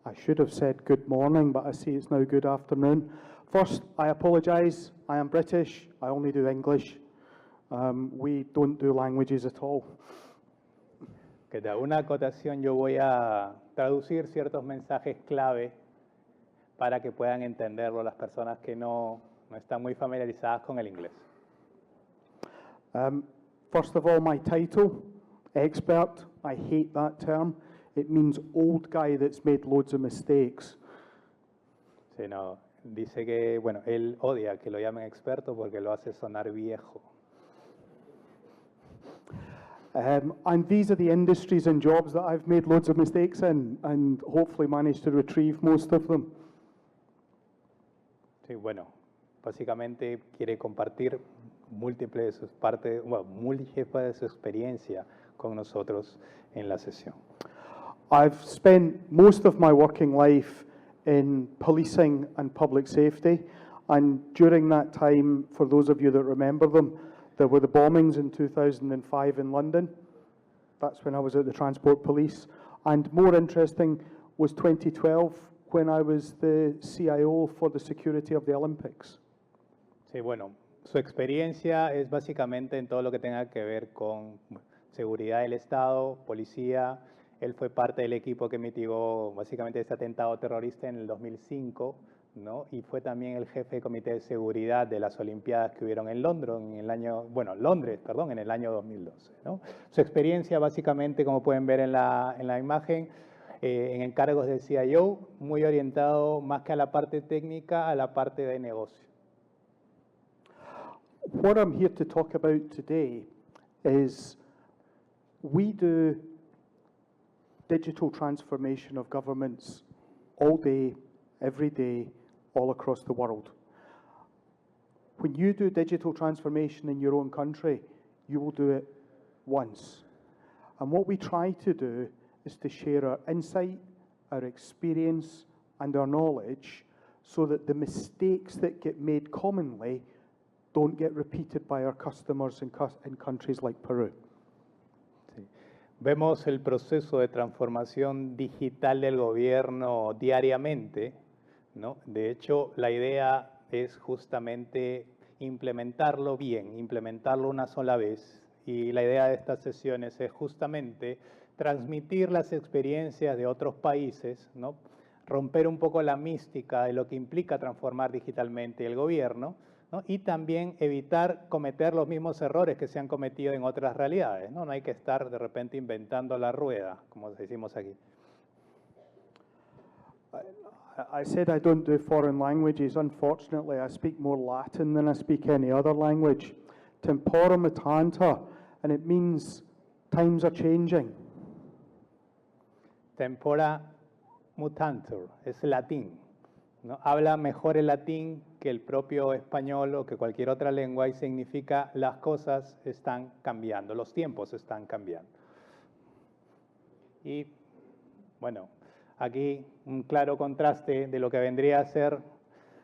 I should have said good morning, but I see it's now good afternoon. First, I apologise. I am British. I only do English. We don't do languages at all. Que da una acotación, yo voy a traducir ciertos mensajes clave para que puedan entenderlo las personas que no están muy familiarizadas con el inglés. First of all, my title, expert. I hate that term. It means old guy that's made loads of mistakes. Sí, no, dice que, bueno, él odia que lo llamen experto porque lo hace sonar viejo. And these are the industries and jobs that I've made loads of mistakes in and hopefully managed to retrieve most of them. Sí, bueno, básicamente quiere compartir múltiples de su experiencia con nosotros en la sesión. I've spent most of my working life in policing and public safety, and during that time, for those of you that remember them, there were the bombings in 2005 in London. That's when I was at the Transport Police. And more interesting was 2012, when I was the CIO for the security of the Olympics. Sí, bueno, su experiencia es básicamente en todo lo que tenga que ver con seguridad del Estado, policía. Él fue parte del equipo que mitigó básicamente este atentado terrorista en el 2005, ¿no? Y fue también el jefe de comité de seguridad de las Olimpiadas que hubieron en Londres en el año 2012, ¿no? Su experiencia básicamente, como pueden ver en la imagen, en encargos de CIO, muy orientado más que a la parte técnica, a la parte de negocio. What I'm here to talk about today is we do digital transformation of governments all day, every day, all across the world. When you do digital transformation in your own country, you will do it once. And what we try to do is to share our insight, our experience, and our knowledge so that the mistakes that get made commonly don't get repeated by our customers in countries like Peru. Sí. Vemos el proceso de transformación digital del gobierno diariamente, ¿no? De hecho, la idea es justamente implementarlo bien, implementarlo una sola vez. Y la idea de estas sesiones es justamente transmitir las experiencias de otros países, ¿no? Romper un poco la mística de lo que implica transformar digitalmente el gobierno, ¿no? Y también evitar cometer los mismos errores que se han cometido en otras realidades, ¿no? No hay que estar de repente inventando la rueda, como decimos aquí. I said I don't do foreign languages. Unfortunately, I speak more Latin than I speak any other language. Tempora mutanta, and it means times are changing. Tempora mutantur, es latín, ¿no? Habla mejor el latín que el propio español o que cualquier otra lengua y significa las cosas están cambiando, los tiempos están cambiando. Y bueno, aquí un claro contraste de lo que vendría a ser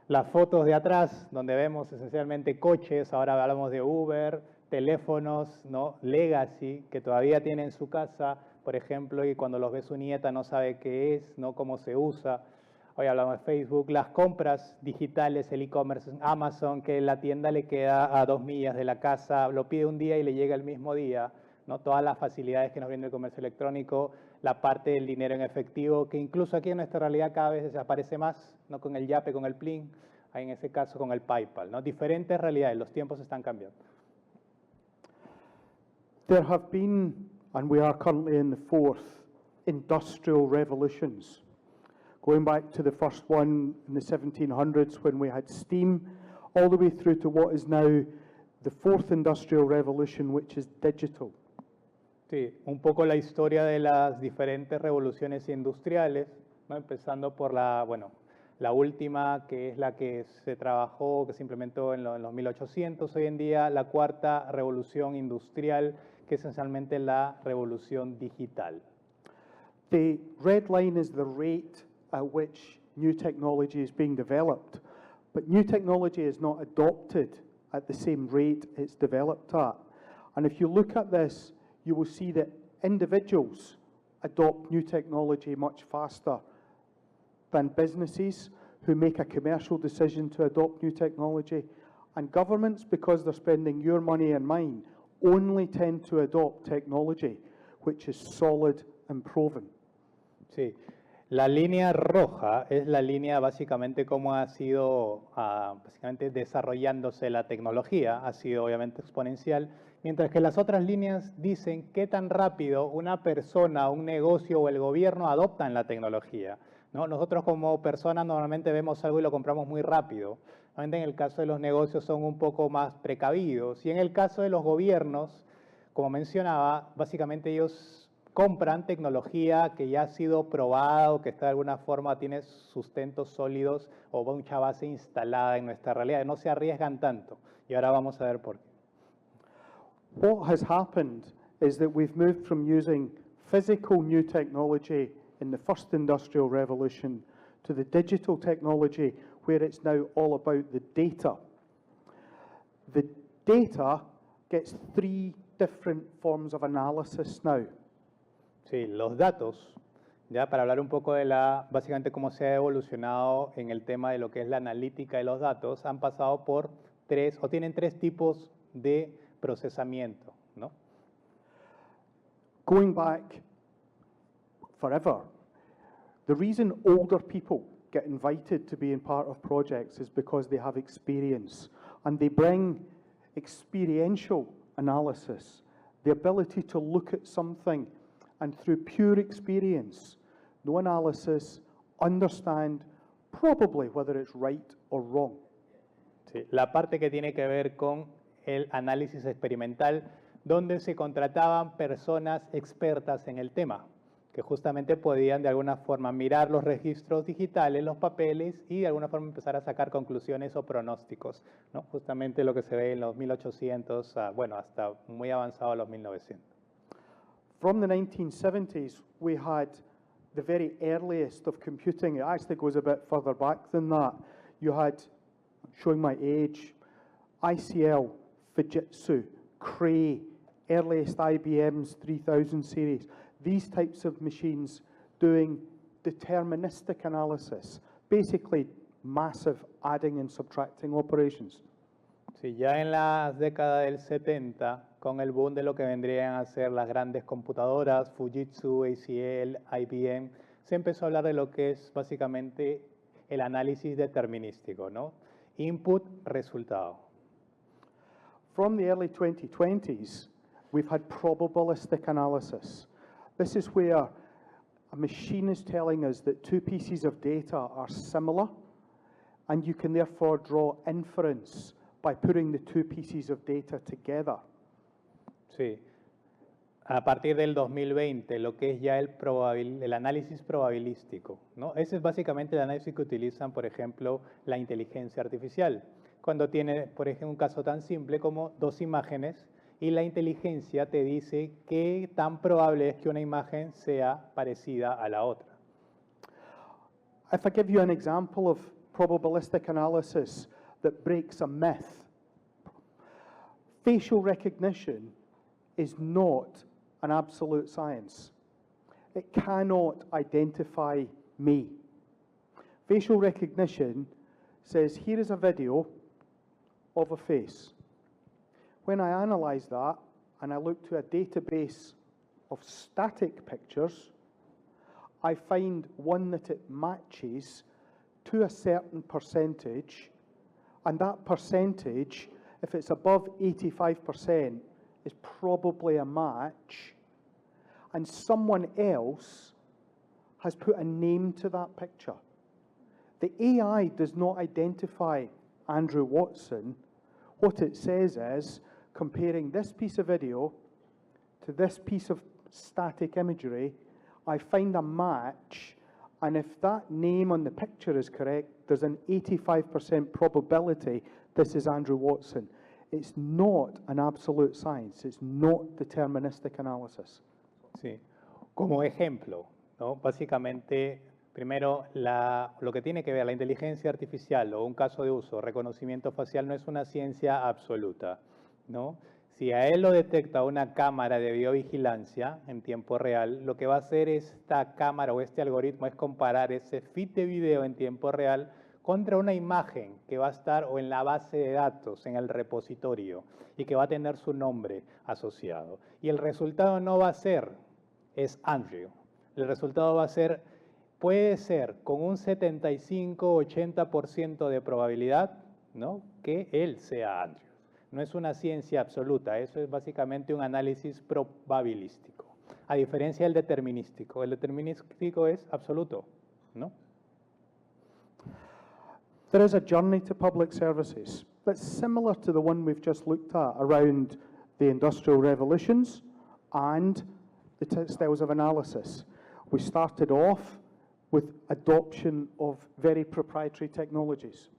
las fotos de atrás, donde vemos esencialmente coches, ahora hablamos de Uber, teléfonos, ¿no? Legacy, que todavía tiene en su casa, por ejemplo, y cuando los ve su nieta no sabe qué es, ¿no? Cómo se usa. Hoy hablamos de Facebook, las compras digitales, el e-commerce, Amazon, que la tienda le queda a 2 millas de la casa, lo pide un día y le llega el mismo día, ¿no? Todas las facilidades que nos brinda el comercio electrónico, la parte del dinero en efectivo, que incluso aquí en nuestra realidad cada vez desaparece más, ¿no? Con el Yape, con el Plin, en ese caso con el PayPal, ¿no? Diferentes realidades, los tiempos están cambiando. There have been, and we are currently in the fourth, industrial revolutions. Going back to the first one in the 1700s when we had steam, all the way through to what is now the fourth industrial revolution, which is digital. Sí, un poco la historia de las diferentes revoluciones industriales, ¿no? Empezando por la última, que es la que se trabajó, que se implementó en los 1800, hoy en día la cuarta revolución industrial, que es esencialmente la revolución digital. The red line is the rate at which new technology is being developed, but new technology is not adopted at the same rate it's developed at. And if you look at this, you will see that individuals adopt new technology much faster than businesses who make a commercial decision to adopt new technology. And governments, because they're spending your money and mine, only tend to adopt technology which is solid and proven. Sí, la línea roja es la línea básicamente cómo ha sido básicamente desarrollándose la tecnología, ha sido obviamente exponencial, mientras que las otras líneas dicen qué tan rápido una persona, un negocio o el gobierno adoptan la tecnología, ¿no? Nosotros como personas normalmente vemos algo y lo compramos muy rápido. Normalmente en el caso de los negocios son un poco más precavidos y en el caso de los gobiernos, como mencionaba, básicamente ellos compran tecnología que ya ha sido probada o que está de alguna forma tiene sustentos sólidos o mucha base instalada en nuestra realidad. No se arriesgan tanto. Y ahora vamos a ver por qué. What has happened is that we've moved from using physical new technology in the first industrial revolution to the digital technology where it's now all about the data. The data gets three different forms of analysis now. Sí, los datos, ya para hablar un poco de básicamente cómo se ha evolucionado en el tema de lo que es la analítica de los datos, han pasado por tienen tres tipos de procesamiento, ¿no? Going back forever, the reason older people get invited to be in part of projects is because they have experience and they bring experiential analysis, the ability to look at something and through pure experience, no analysis, understand probably whether it's right or wrong. Sí, la parte que tiene que ver con el análisis experimental, donde se contrataban personas expertas en el tema, que justamente podían de alguna forma mirar los registros digitales, los papeles y de alguna forma empezar a sacar conclusiones o pronósticos, ¿no? Justamente lo que se ve en los 1800, bueno, hasta muy avanzado a los 1900. From the 1970s, we had the very earliest of computing. It actually goes a bit further back than that. You had, showing my age, ICL, Fujitsu, Cray, earliest IBM's 3000 series. These types of machines doing deterministic analysis, basically massive adding and subtracting operations. Sí, ya en las décadas del 70, con el boom de lo que vendrían a ser las grandes computadoras, Fujitsu, ACL, IBM, se empezó a hablar de lo que es básicamente el análisis determinístico, ¿no? Input, resultado. From the early 2020s, we've had probabilistic analysis. This is where a machine is telling us that two pieces of data are similar, and you can therefore draw inference by putting the two pieces of data together. Sí. A partir del 2020, lo que es ya el análisis probabilístico, ¿no? Ese es básicamente el análisis que utilizan, por ejemplo, la inteligencia artificial. Cuando tiene, por ejemplo, un caso tan simple como dos imágenes y la inteligencia te dice qué tan probable es que una imagen sea parecida a la otra. If I give you an example of probabilistic analysis that breaks a myth, facial recognition is not an absolute science. It cannot identify me. Facial recognition says, here is a video of a face. When I analyze that and I look to a database of static pictures, I find one that it matches to a certain percentage, and that percentage, if it's above 85%, is probably a match, and someone else has put a name to that picture. The AI does not identify Andrew Watson. What it says is, comparing this piece of video to this piece of static imagery, I find a match, and if that name on the picture is correct, there's an 85% probability this is Andrew Watson. It's not an absolute science. It's not deterministic analysis. Sí. Como ejemplo, ¿no? Básicamente, primero, lo que tiene que ver la inteligencia artificial o un caso de uso, reconocimiento facial, no es una ciencia absoluta, ¿no? Si a él lo detecta una cámara de videovigilancia en tiempo real, lo que va a hacer esta cámara o este algoritmo es comparar ese feed de video en tiempo real contra una imagen que va a estar o en la base de datos, en el repositorio, y que va a tener su nombre asociado. Y el resultado no va a ser, es Andrew. El resultado va a ser, puede ser con un 75-80% de probabilidad, ¿no?, que él sea Andrew. No es una ciencia absoluta, eso es básicamente un análisis probabilístico, a diferencia del determinístico. El determinístico es absoluto, ¿no? There is a journey to public services that's similar to the one we've just looked at around the industrial revolutions and the styles of analysis. We started off with adoption of very proprietary technologies.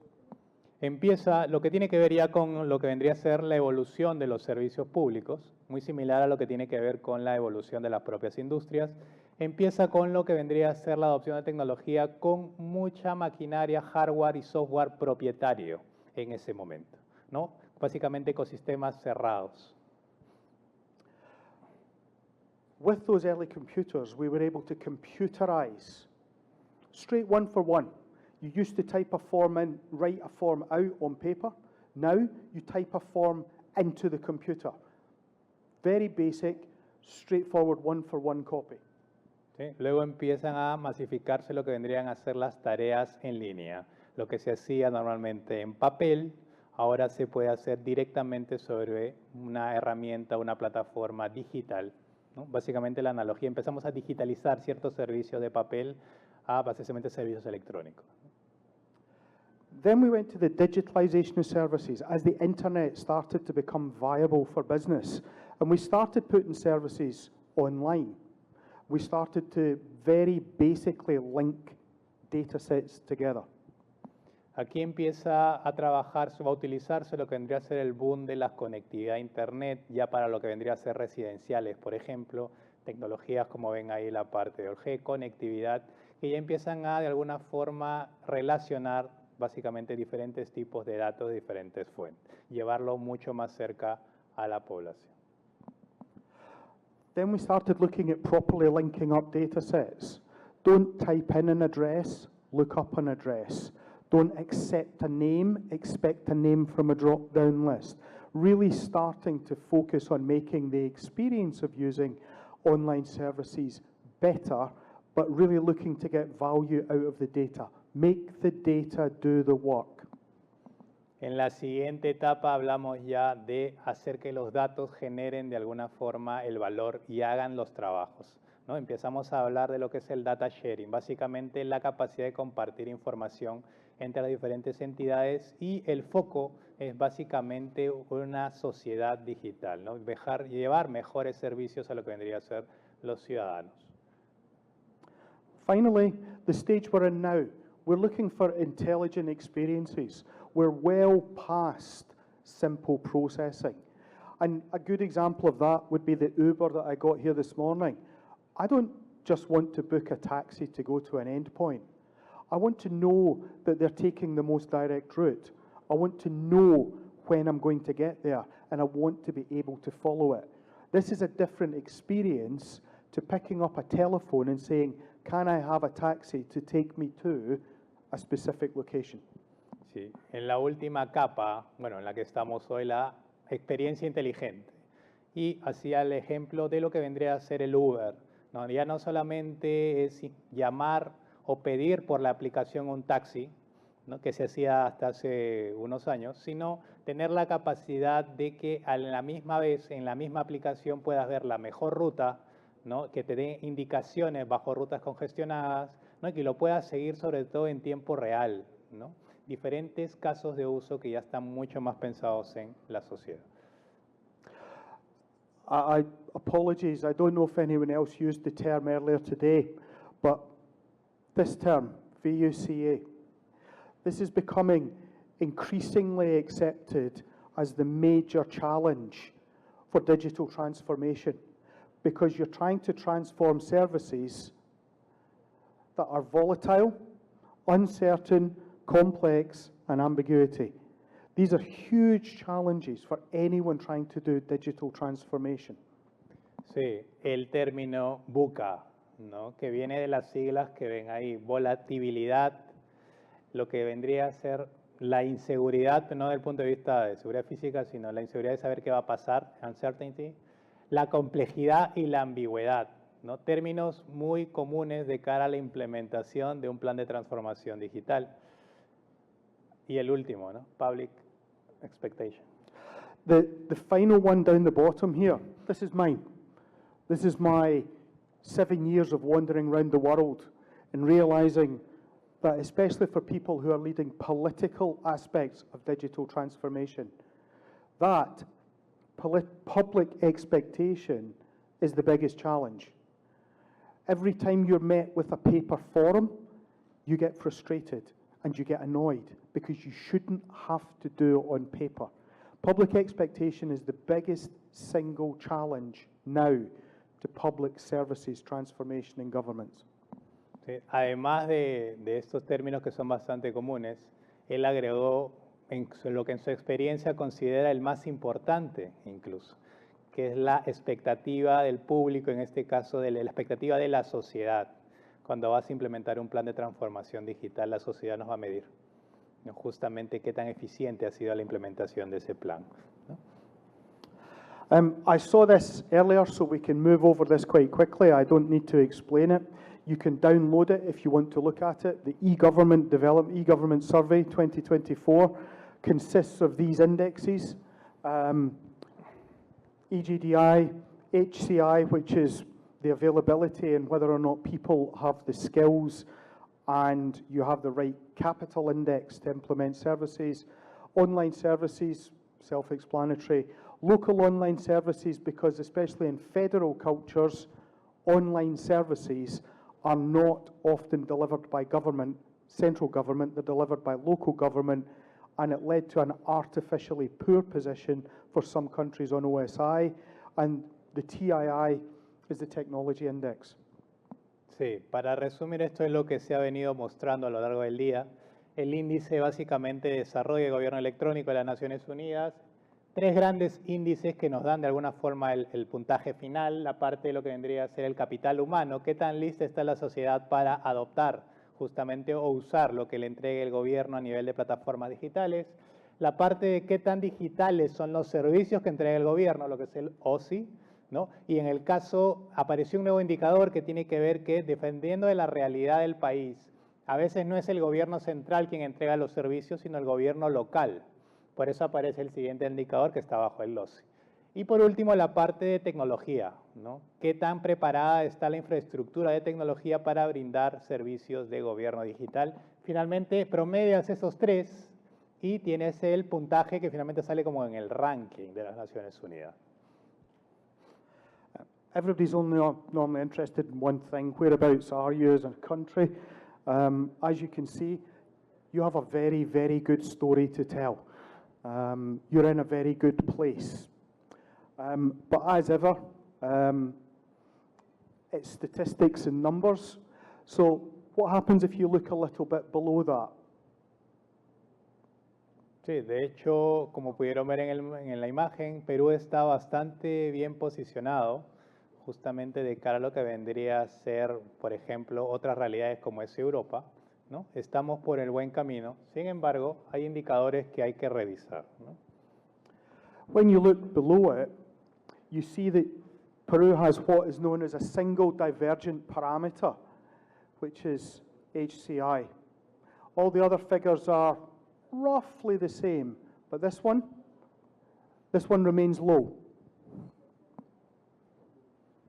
Empieza lo que tiene que ver ya con lo que vendría a ser la evolución de los servicios públicos, muy similar a lo que tiene que ver con la evolución de las propias industrias. Empieza con lo que vendría a ser la adopción de tecnología con mucha maquinaria, hardware y software propietario en ese momento, ¿no? Básicamente ecosistemas cerrados. With those early computers, we were able to computerize straight one for one. You used to type a form in, write a form out on paper. Now you type a form into the computer. Very basic, straightforward one-for-one copy. ¿Sí? Luego empiezan a masificarse lo que vendrían a ser las tareas en línea. Lo que se hacía normalmente en papel, ahora se puede hacer directamente sobre una herramienta, una plataforma digital, ¿no? Básicamente la analogía, empezamos a digitalizar ciertos servicios de papel a básicamente servicios electrónicos. Then we went to the digitalization of services as the internet started to become viable for business. And we started putting services online. We started to very basically link data sets together. Aquí empieza a trabajarse, va a utilizarse lo que vendría a ser el boom de la conectividad a Internet, ya para lo que vendría a ser residenciales, por ejemplo, tecnologías como ven ahí la parte de 5G, conectividad, que ya empiezan a de alguna forma relacionar básicamente diferentes tipos de datos de diferentes fuentes, llevarlo mucho más cerca a la población. Then we started looking at properly linking up data sets. Don't type in an address, look up an address. Don't accept a name, expect a name from a drop-down list. Really starting to focus on making the experience of using online services better, but really looking to get value out of the data. Make the data do the work. En la siguiente etapa hablamos ya de hacer que los datos generen de alguna forma el valor y hagan los trabajos, ¿no? Empezamos a hablar de lo que es el data sharing, básicamente la capacidad de compartir información entre las diferentes entidades, y el foco es básicamente una sociedad digital, ¿no? Llevar mejores servicios a lo que vendría a ser los ciudadanos. Finally, the stage we're in now, we're looking for intelligent experiences. We're well past simple processing. And a good example of that would be the Uber that I got here this morning. I don't just want to book a taxi to go to an endpoint. I want to know that they're taking the most direct route. I want to know when I'm going to get there, and I want to be able to follow it. This is a different experience to picking up a telephone and saying, can I have a taxi to take me to a specific location? Sí. En la última capa, bueno, en la que estamos hoy, la experiencia inteligente. Y hacía el ejemplo de lo que vendría a ser el Uber, ¿no? Ya no solamente es llamar o pedir por la aplicación un taxi, ¿no?, que se hacía hasta hace unos años, sino tener la capacidad de que a la misma vez, en la misma aplicación, puedas ver la mejor ruta, ¿no?, que te dé indicaciones bajo rutas congestionadas, ¿no?, y que lo puedas seguir sobre todo en tiempo real, ¿no? Diferentes casos de uso que ya están mucho más pensados en la sociedad. Apologies, I don't know if anyone else used the term earlier today, but this term, VUCA, this is becoming increasingly accepted as the major challenge for digital transformation, because you're trying to transform services that are volatile, uncertain, complex, and ambiguity. These are huge challenges for anyone trying to do digital transformation. Sí, el término VUCA, ¿no? Que viene de las siglas que ven ahí, volatilidad, lo que vendría a ser la inseguridad, no desde el punto de vista de seguridad física, sino la inseguridad de saber qué va a pasar, uncertainty, la complejidad y la ambigüedad, ¿no? Términos muy comunes de cara a la implementación de un plan de transformación digital. Y el último, ¿no? Public expectation. The final one down the bottom here, this is mine. This is my 7 years of wandering around the world and realizing that especially for people who are leading political aspects of digital transformation, that public expectation is the biggest challenge. Every time you're met with a paper forum, you get frustrated and you get annoyed because you shouldn't have to do it on paper. Public expectation is the biggest single challenge now to public services transformation in governments. Sí, además de estos términos que son bastante comunes, él agregó lo que en su experiencia considera el más importante incluso, que es la expectativa del público, en este caso la expectativa de la sociedad. Cuando vas a implementar un plan de transformación digital, la sociedad nos va a medir, ¿no? Justamente qué tan eficiente ha sido la implementación de ese plan, ¿no? I saw this earlier, so we can move over this quite quickly. I don't need to explain it. You can download it if you want to look at it. The e-government survey 2024 consists of these indexes: EGDI, HCI, which is the availability and whether or not people have the skills and you have the right capital index to implement services. Online services, self-explanatory. Local online services, because especially in federal cultures, online services are not often delivered by government, central government, they're delivered by local government, and it led to an artificially poor position for some countries on OSI, and the TII is the Technology Index. Sí, para resumir, esto es lo que se ha venido mostrando a lo largo del día. El índice básicamente de desarrollo y gobierno electrónico de las Naciones Unidas, tres grandes índices que nos dan de alguna forma el puntaje final, la parte de lo que vendría a ser el capital humano, qué tan lista está la sociedad para adoptar justamente o usar lo que le entregue el gobierno a nivel de plataformas digitales, la parte de qué tan digitales son los servicios que entrega el gobierno, lo que es el OSI, ¿no? Y en el caso apareció un nuevo indicador que tiene que ver que dependiendo de la realidad del país, a veces no es el gobierno central quien entrega los servicios, sino el gobierno local. Por eso aparece el siguiente indicador que está bajo el OSI. Y por último, la parte de tecnología, ¿no? ¿Qué tan preparada está la infraestructura de tecnología para brindar servicios de gobierno digital? Finalmente, promedias esos tres y tienes el puntaje que finalmente sale como en el ranking de las Naciones Unidas. Everybody's only normally interested in one thing. Whereabouts are you as a country? As you can see, you have a very, very good story to tell. You're in a very good place. But as ever, it's statistics and numbers. So what happens if you look a little bit below that? Sí, de hecho, como pudieron ver en la imagen, Perú está bastante bien posicionado justamente de cara a lo que vendría a ser, por ejemplo, otras realidades como es Europa, ¿no? Estamos por el buen camino. Sin embargo, hay indicadores que hay que revisar, ¿no? When you look below it, you see that Peru has what is known as a single divergent parameter, which is HCI. All the other figures are roughly the same, but this one remains low.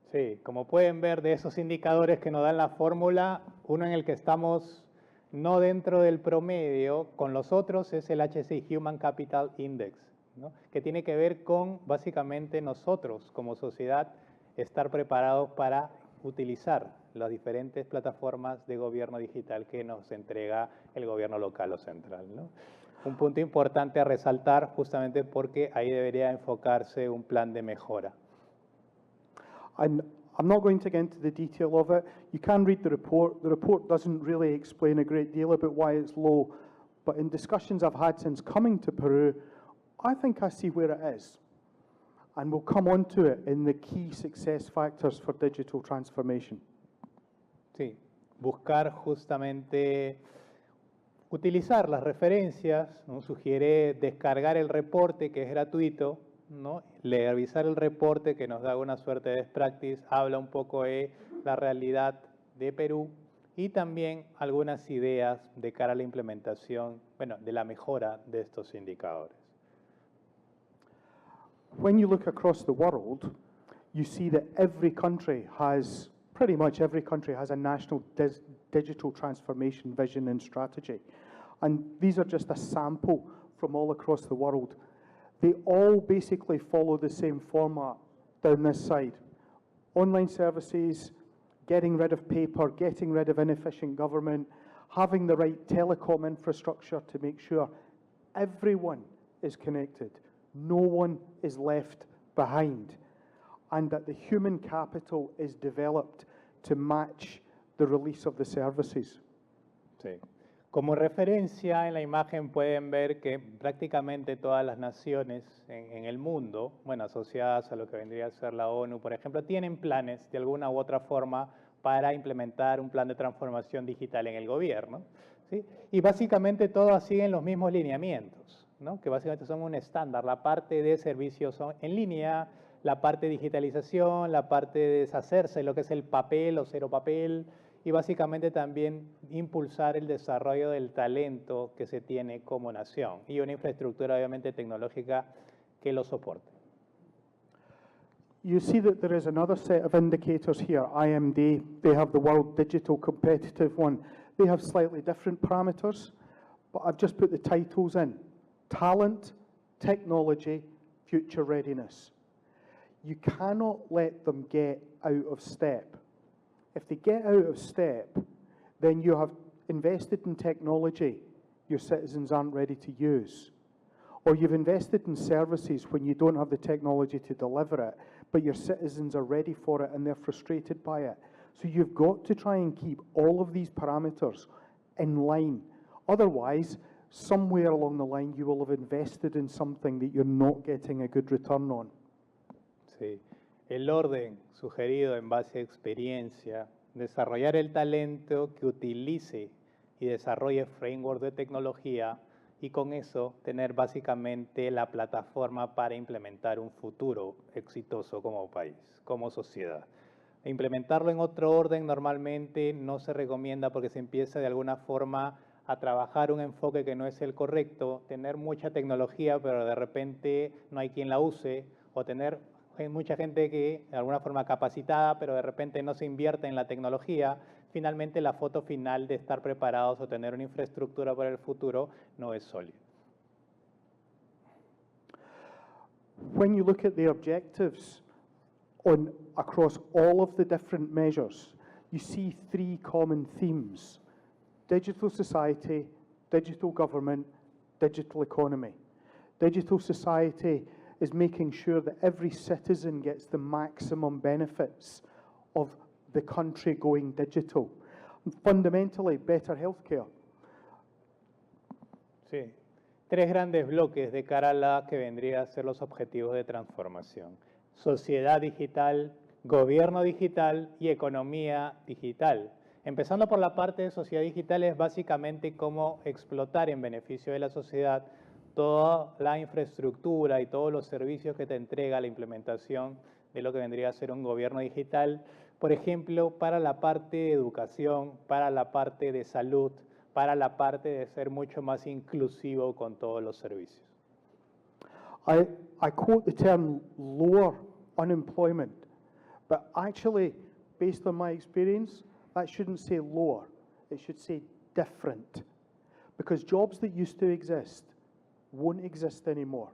Sí, como pueden ver de esos indicadores que nos dan la fórmula, uno en el que estamos no dentro del promedio, con los otros es el HCI, Human Capital Index, ¿no? Que tiene que ver con básicamente nosotros como sociedad estar preparados para utilizar las diferentes plataformas de gobierno digital que nos entrega el gobierno local o central, ¿no? Un punto importante a resaltar justamente porque ahí debería enfocarse un plan de mejora. I'm not going to get into the detail of it. You can read the report. The report doesn't really explain a great deal about why it's low, But in discussions I've had since coming to Peru, I think I see where it is. And we'll come on to it in the key success factors for digital transformation. Sí, buscar justamente utilizar las referencias, ¿no? Sugiere descargar el reporte que es gratuito, ¿no? Revisar el reporte que nos da una suerte de best practice, habla un poco de la realidad de Perú y también algunas ideas de cara a la implementación, bueno, de la mejora de estos indicadores. When you look across the world, you see that pretty much every country has a national digital transformation vision and strategy. And these are just a sample from all across the world. They all basically follow the same format down this side. Online services, getting rid of paper, getting rid of inefficient government, having the right telecom infrastructure to make sure everyone is connected, no one is left behind, and that the human capital is developed to match the release of the services. Sí. Como referencia en la imagen pueden ver que prácticamente todas las naciones en el mundo, bueno, asociadas a lo que vendría a ser la ONU, por ejemplo, tienen planes de alguna u otra forma para implementar un plan de transformación digital en el gobierno, ¿sí? Y básicamente todas siguen los mismos lineamientos, ¿no? Que básicamente son un estándar. La parte de servicios son en línea, la parte de digitalización, la parte de deshacerse de lo que es el papel o cero papel, y básicamente también impulsar el desarrollo del talento que se tiene como nación y una infraestructura obviamente tecnológica que lo soporte. You see that there is another set of indicators here, IMD. They have the World Digital Competitive one. They have slightly different parameters, but I've just put the titles in. Talent, technology, future readiness. You cannot let them get out of step. If they get out of step, then you have invested in technology your citizens aren't ready to use. Or you've invested in services when you don't have the technology to deliver it, but your citizens are ready for it and they're frustrated by it. So you've got to try and keep all of these parameters in line. Otherwise, somewhere along the line, you will have invested in something that you're not getting a good return on. Sí. El orden sugerido en base a experiencia, desarrollar el talento que utilice y desarrolle framework de tecnología y con eso tener básicamente la plataforma para implementar un futuro exitoso como país, como sociedad. Implementarlo en otro orden normalmente no se recomienda porque se empieza de alguna forma a trabajar un enfoque que no es el correcto, tener mucha tecnología pero de repente no hay quien la use, o tener mucha gente que de alguna forma capacitada pero de repente no se invierte en la tecnología. Finalmente la foto final de estar preparados o tener una infraestructura para el futuro no es sólida. When you look at the objectives across all of the different measures, you see three common themes: digital society, digital government, digital economy. Digital society is making sure that every citizen gets the maximum benefits of the country going digital. Fundamentally, better healthcare. Sí, tres grandes bloques de cara a la que vendría a ser los objetivos de transformación: sociedad digital, gobierno digital y economía digital. Empezando por la parte de sociedad digital, es básicamente cómo explotar en beneficio de la sociedad toda la infraestructura y todos los servicios que te entrega la implementación de lo que vendría a ser un gobierno digital, por ejemplo, para la parte de educación, para la parte de salud, para la parte de ser mucho más inclusivo con todos los servicios. I quote the term lower unemployment, but actually, based on my experience, that shouldn't say lower, it should say different, because jobs that used to exist won't exist anymore.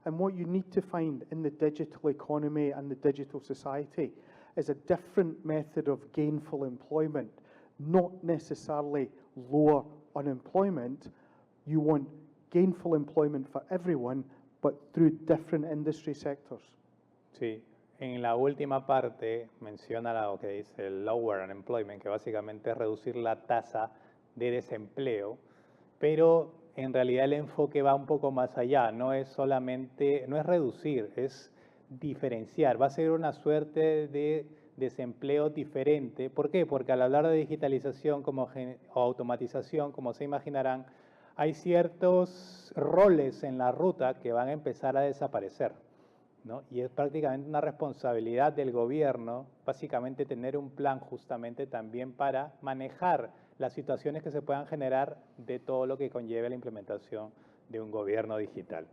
And what you need to find in the digital economy and the digital society is a different method of gainful employment, not necessarily lower unemployment. You want gainful employment for everyone, but through different industry sectors. Sí, en la última parte menciona lo que dice el lower unemployment, que básicamente es reducir la tasa de desempleo. pero en realidad el enfoque va un poco más allá, no es solamente, no es reducir, es diferenciar, va a ser una suerte de desempleo diferente. ¿Por qué? Porque al hablar de digitalización o automatización, como se imaginarán, hay ciertos roles en la ruta que van a empezar a desaparecer, ¿no? Y es prácticamente una responsabilidad del gobierno, básicamente tener un plan justamente también para manejar las situaciones que se puedan generar de todo lo que conlleve la implementación de un gobierno digital.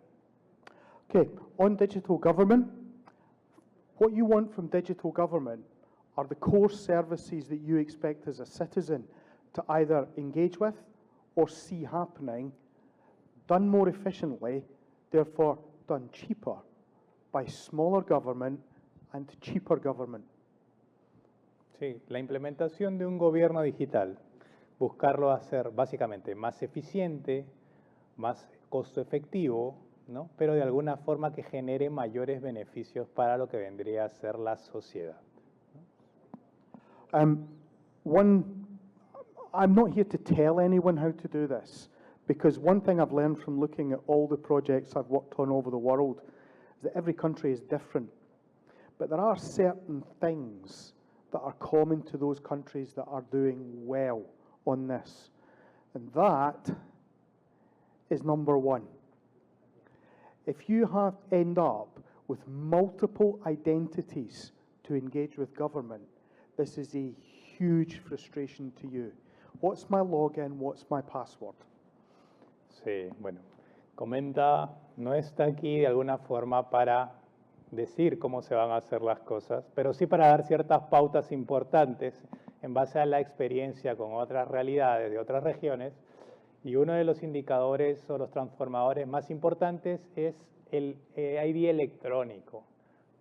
Okay, on digital government, what you want from digital government are the core services that you expect as a citizen to either engage with or see happening, done more efficiently, therefore done cheaper by smaller government and cheaper government. Sí, la implementación de un gobierno digital, buscarlo hacer básicamente más eficiente, más costo efectivo, ¿no? Pero de alguna forma que genere mayores beneficios para lo que vendría a ser la sociedad. I'm not here to tell anyone how to do this, because one thing I've learned from looking at all the projects I've worked on over the world is that every country is different. But there are certain things that are common to those countries that are doing well on this. And that is number one. If you end up with multiple identities to engage with government, this is a huge frustration to you. What's my login? What's my password? Sí, bueno, comenta, no está aquí de alguna forma para decir cómo se van a hacer las cosas, pero sí para dar ciertas pautas importantes en base a la experiencia con otras realidades de otras regiones. Y uno de los indicadores o los transformadores más importantes es el ID electrónico,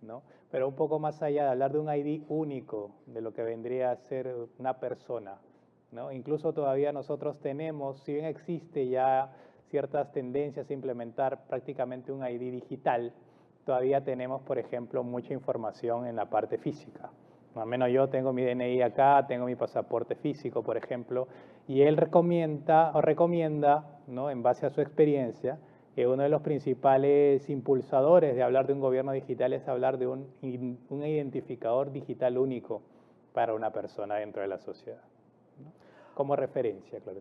¿no? Pero un poco más allá de hablar de un ID único, de lo que vendría a ser una persona, ¿no? Incluso todavía nosotros tenemos, si bien existe ya ciertas tendencias a implementar prácticamente un ID digital, todavía tenemos, por ejemplo, mucha información en la parte física. Al menos yo tengo mi DNI acá, tengo mi pasaporte físico, por ejemplo, y él recomienda, ¿no?, en base a su experiencia, que uno de los principales impulsadores de hablar de un gobierno digital es hablar de un identificador digital único para una persona dentro de la sociedad, ¿no? Como referencia, claro.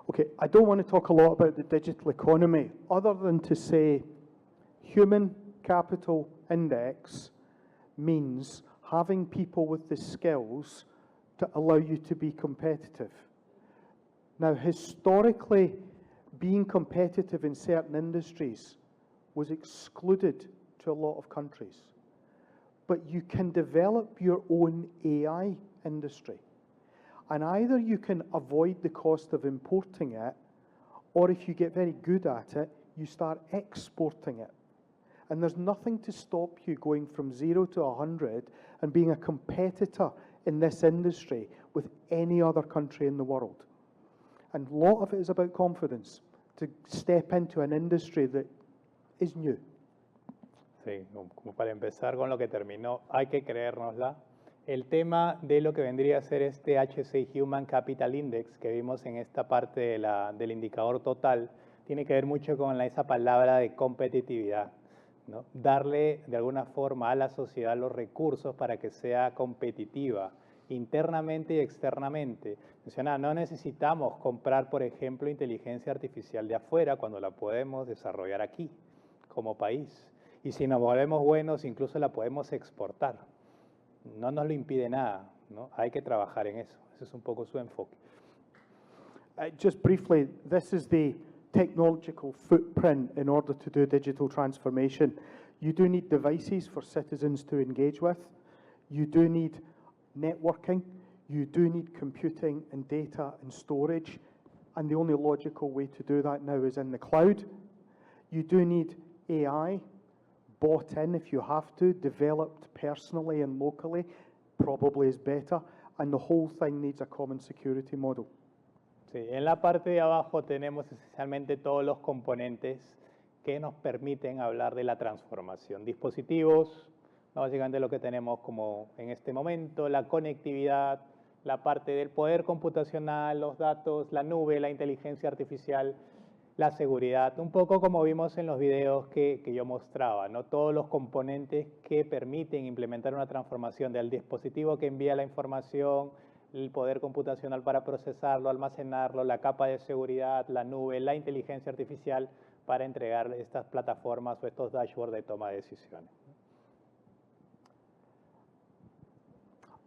Okay, I don't want to talk a lot about the digital economy, other than to say human capital index means having people with the skills to allow you to be competitive. Now, historically, being competitive in certain industries was excluded to a lot of countries. But you can develop your own AI industry. And either you can avoid the cost of importing it, or if you get very good at it, you start exporting it. And there's nothing to stop you going from 0 to 100 and being a competitor in this industry with any other country in the world. And a lot of it is about confidence, to step into an industry that is new. Sí, como para empezar con lo que terminó, hay que creérnosla. El tema de lo que vendría a ser este HC Human Capital Index que vimos en esta parte del indicador total, tiene que ver mucho con esa palabra de competitividad, ¿no? Darle de alguna forma a la sociedad los recursos para que sea competitiva internamente y externamente. Menciona, no necesitamos comprar, por ejemplo, inteligencia artificial de afuera cuando la podemos desarrollar aquí, como país. Y si nos volvemos buenos, incluso la podemos exportar. No nos lo impide nada, ¿no? Hay que trabajar en eso. Ese es un poco su enfoque. Just briefly, this is the technological footprint in order to do digital transformation. You do need devices for citizens to engage with. You do need networking. You do need computing and data and storage. And the only logical way to do that now is in the cloud. You do need AI bought in if you have to, developed personally and locally, probably is better. And the whole thing needs a common security model. Sí, en la parte de abajo tenemos esencialmente todos los componentes que nos permiten hablar de la transformación. Dispositivos, ¿no? Básicamente lo que tenemos como en este momento, la conectividad, la parte del poder computacional, los datos, la nube, la inteligencia artificial, la seguridad, un poco como vimos en los videos que yo mostraba, ¿no? Todos los componentes que permiten implementar una transformación del dispositivo que envía la información, el poder computacional para procesarlo, almacenarlo, la capa de seguridad, la nube, la inteligencia artificial para entregar estas plataformas o estos dashboards de toma de decisiones.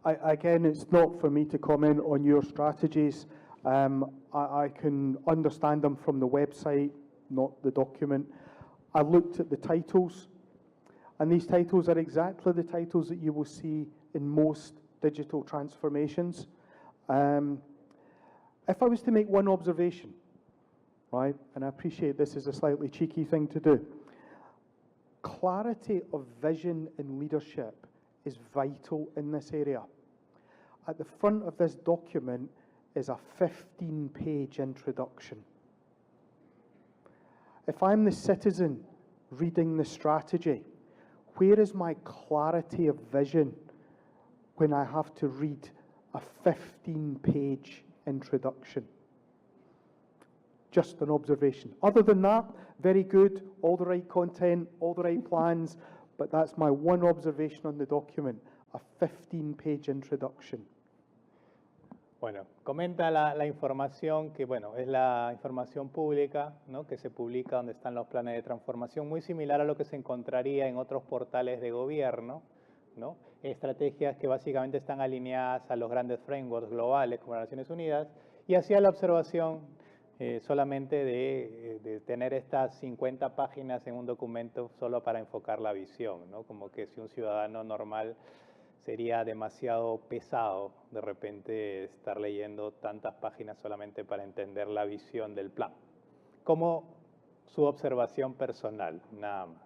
Again, it's not for me to comment on your strategies. I can understand them from the website, not the document. I looked at the titles, and these titles are exactly the titles that you will see in most digital transformations. If I was to make one observation, right, and I appreciate this is a slightly cheeky thing to do, clarity of vision and leadership is vital in this area. At the front of this document is a 15-page introduction. If I'm the citizen reading the strategy, where is my clarity of vision when I have to read a 15-page introduction? Just an observation. Other than that, very good, all the right content, all the right plans, but that's my one observation on the document, a 15-page introduction. Bueno, comenta la información que, bueno, es la información pública, ¿no? Que se publica donde están los planes de transformación, muy similar a lo que se encontraría en otros portales de gobierno, ¿no? Estrategias que básicamente están alineadas a los grandes frameworks globales como las Naciones Unidas, y hacía la observación solamente de tener estas 50 páginas en un documento solo para enfocar la visión, ¿no? Como que si un ciudadano normal sería demasiado pesado de repente estar leyendo tantas páginas solamente para entender la visión del plan. Como su observación personal, nada más.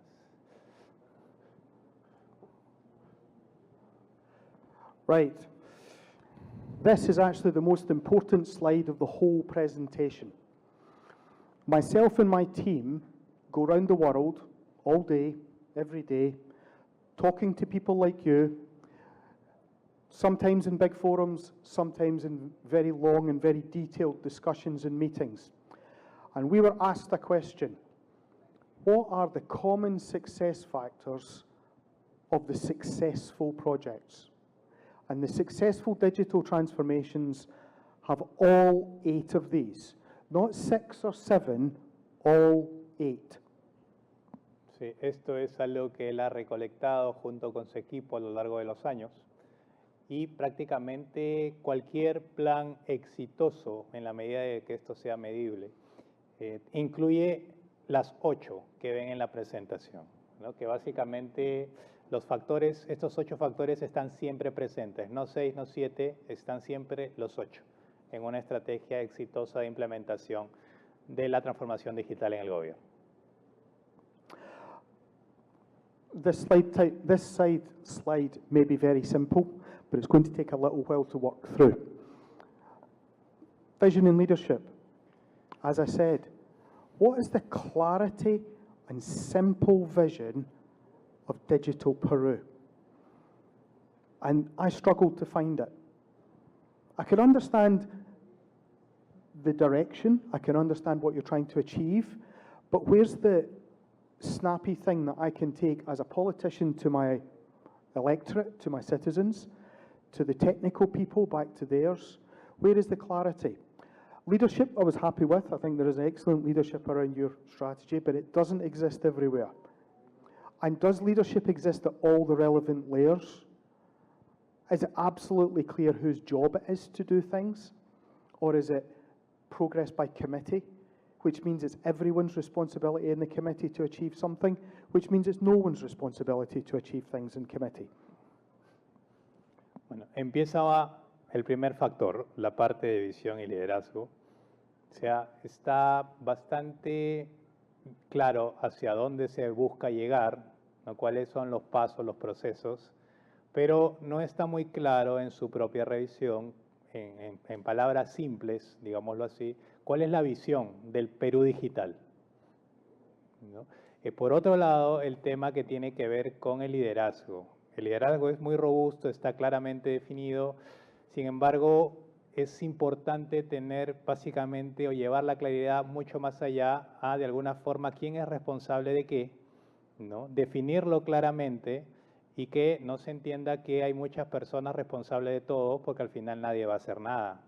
Right. This is actually the most important slide of the whole presentation. Myself and my team go around the world all day, every day, talking to people like you, sometimes in big forums, sometimes in very long and very detailed discussions and meetings. And we were asked a question: what are the common success factors of the successful projects? And the successful digital transformations have all 8 of these. Not 6 or 7, all 8. Sí, esto es algo que él ha recolectado junto con su equipo a lo largo de los años. Y prácticamente cualquier plan exitoso, en la medida de que esto sea medible, incluye las 8 que ven en la presentación, ¿no? Que básicamente los factores, estos 8 factores están siempre presentes, no 6, no 7, están siempre los 8 en una estrategia exitosa de implementación de la transformación digital en el gobierno. This slide may be very simple, but it's going to take a little while to work through. Vision and leadership. As I said, what is the clarity and simple vision of Digital Peru? And I struggled to find it. I can understand the direction, I can understand what you're trying to achieve, but where's the snappy thing that I can take as a politician to my electorate, to my citizens, to the technical people, back to theirs? Where is the clarity? Leadership, I was happy with. I think there is excellent leadership around your strategy, but it doesn't exist everywhere. And does leadership exist at all the relevant layers? Is it absolutely clear whose job it is to do things? Or is it progress by committee, which means it's everyone's responsibility in the committee to achieve something, which means it's no one's responsibility to achieve things in committee? Bueno, empieza el primer factor, la parte de visión y liderazgo. O sea, está bastante claro hacia dónde se busca llegar, ¿no? Cuáles son los pasos, los procesos, pero no está muy claro en su propia revisión, en palabras simples, digámoslo así, cuál es la visión del Perú digital, ¿no? Por otro lado, el tema que tiene que ver con el liderazgo. El liderazgo es muy robusto, está claramente definido. Sin embargo, es importante tener básicamente o llevar la claridad mucho más allá a, de alguna forma, quién es responsable de qué, ¿no? Definirlo claramente y que no se entienda que hay muchas personas responsables de todo porque al final nadie va a hacer nada,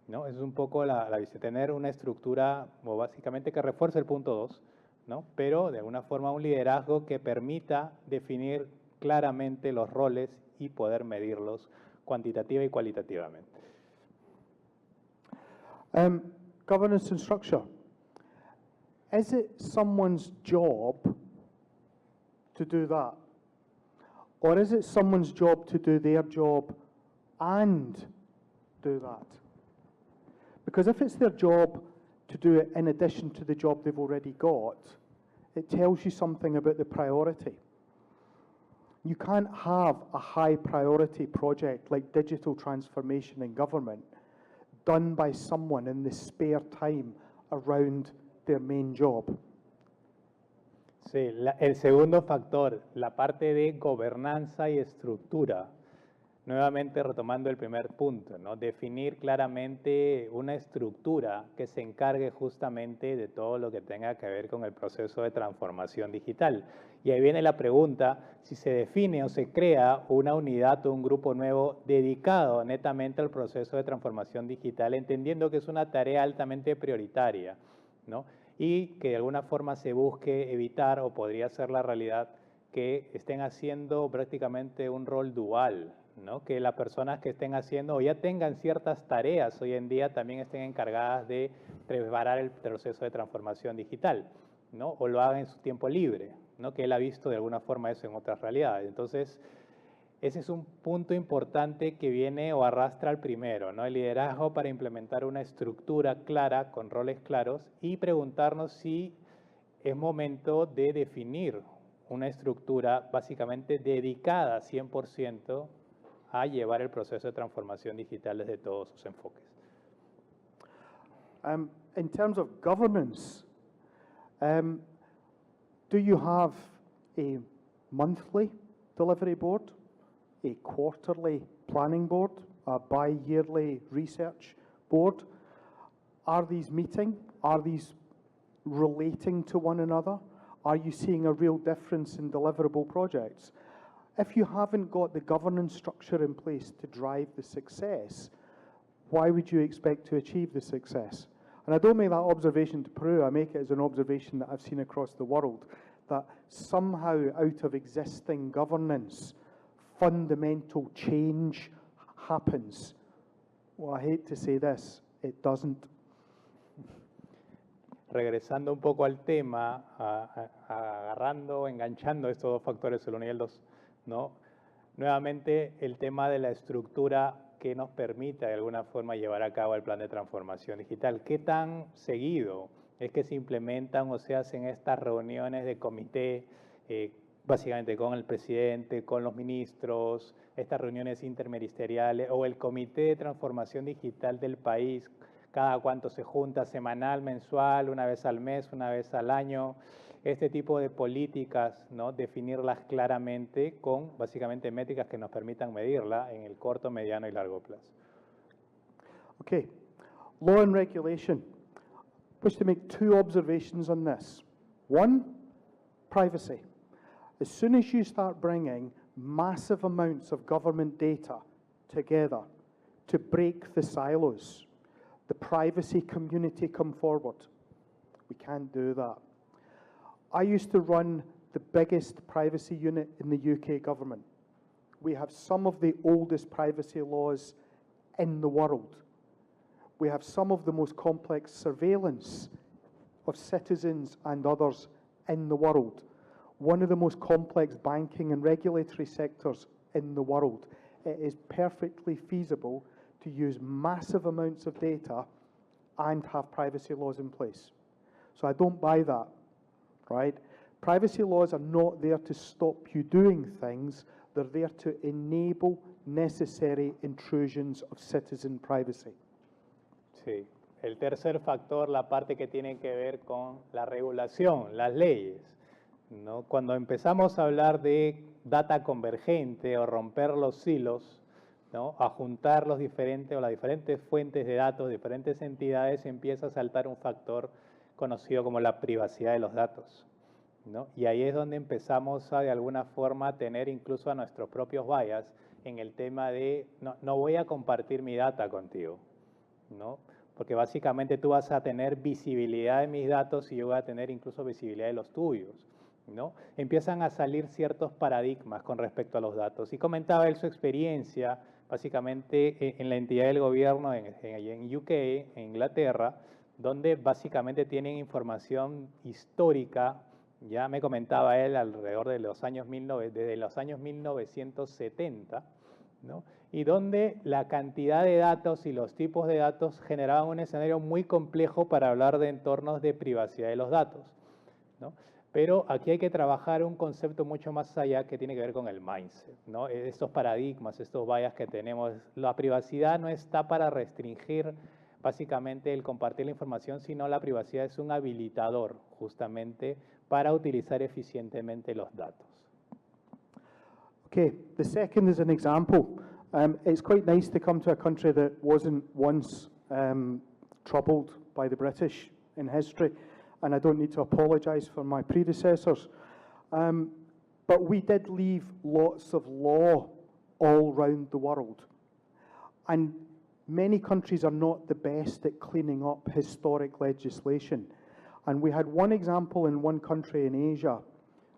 ¿no? Es un poco la tener una estructura, o básicamente que refuerce el punto 2, ¿no? Pero de alguna forma un liderazgo que permita definir claramente los roles y poder medirlos cuantitativa y cualitativamente. Governance and structure. Is it someone's job to do that? Or is it someone's job to do their job and do that? Because if it's their job to do it in addition to the job they've already got, it tells you something about the priority. You can't have a high priority project like digital transformation in government done by someone in the spare time around their main job. Sí, el segundo factor, la parte de gobernanza y estructura. Nuevamente retomando el primer punto, ¿no? Definir claramente una estructura que se encargue justamente de todo lo que tenga que ver con el proceso de transformación digital. Y ahí viene la pregunta, si se define o se crea una unidad o un grupo nuevo dedicado netamente al proceso de transformación digital, entendiendo que es una tarea altamente prioritaria, ¿no? Y que de alguna forma se busque evitar, o podría ser la realidad, que estén haciendo prácticamente un rol dual, ¿no? Que las personas que estén haciendo o ya tengan ciertas tareas hoy en día también estén encargadas de preparar el proceso de transformación digital, ¿no? O lo hagan en su tiempo libre, ¿no? Que él ha visto de alguna forma eso en otras realidades. Entonces, ese es un punto importante que viene o arrastra al primero, ¿no? El liderazgo para implementar una estructura clara, con roles claros, y preguntarnos si es momento de definir una estructura básicamente dedicada 100% a llevar el proceso de transformación digital desde todos sus enfoques. In terms of governance, do you have a monthly delivery board, a quarterly planning board, a bi-yearly research board? Are these meeting? Are these relating to one another? Are you seeing a real difference in deliverable projects? If you haven't got the governance structure in place to drive the success, why would you expect to achieve the success? And I don't make that observation to Peru, I make it as an observation that I've seen across the world, that somehow out of existing governance, fundamental change happens. Well, I hate to say this, it doesn't. Regresando un poco al tema, agarrando, enganchando estos dos factores, el 1 y el 2, ¿no? Nuevamente, el tema de la estructura que nos permita de alguna forma llevar a cabo el plan de transformación digital. ¿Qué tan seguido es que se implementan o se hacen estas reuniones de comité, básicamente con el presidente, con los ministros, estas reuniones interministeriales o el comité de transformación digital del país? Cada cuánto se junta, semanal, mensual, una vez al mes, una vez al año. Este tipo de políticas, ¿no? Definirlas claramente con básicamente métricas que nos permitan medirla en el corto, mediano y largo plazo. Okay, law and regulation. I wish to make 2 observations on this. 1, privacy. As soon as you start bringing massive amounts of government data together to break the silos, the privacy community come forward. We can't do that. I used to run the biggest privacy unit in the UK government. We have some of the oldest privacy laws in the world. We have some of the most complex surveillance of citizens and others in the world. One of the most complex banking and regulatory sectors in the world. It is perfectly feasible to use massive amounts of data and have privacy laws in place. So I don't buy that, right? Privacy laws are not there to stop you doing things, they're there to enable necessary intrusions of citizen privacy. Sí. El tercer factor, la parte que tiene que ver con la regulación, las leyes, ¿no? Cuando empezamos a hablar de data convergente o romper los silos, ¿no? A juntar los diferentes o las diferentes fuentes de datos, diferentes entidades, empieza a saltar un factor conocido como la privacidad de los datos, ¿no? Y ahí es donde empezamos a, de alguna forma, a tener incluso a nuestros propios bias en el tema de no voy a compartir mi data contigo, ¿no? Porque básicamente tú vas a tener visibilidad de mis datos y yo voy a tener incluso visibilidad de los tuyos, ¿no? Empiezan a salir ciertos paradigmas con respecto a los datos. Y comentaba él su experiencia, básicamente en la entidad del gobierno en UK, en Inglaterra, donde básicamente tienen información histórica, ya me comentaba él, alrededor de los años desde los años 1970, ¿no? Y donde la cantidad de datos y los tipos de datos generaban un escenario muy complejo para hablar de entornos de privacidad de los datos, ¿no? Pero aquí hay que trabajar un concepto mucho más allá que tiene que ver con el mindset, ¿no? Estos paradigmas, estos bias que tenemos. La privacidad no está para restringir básicamente el compartir la información, sino la privacidad es un habilitador justamente para utilizar eficientemente los datos. Okay, the second is an example. It's quite nice to come to a country that wasn't once troubled by the British in history, and I don't need to apologise for my predecessors. But we did leave lots of law all around the world. And many countries are not the best at cleaning up historic legislation. And we had one example in one country in Asia,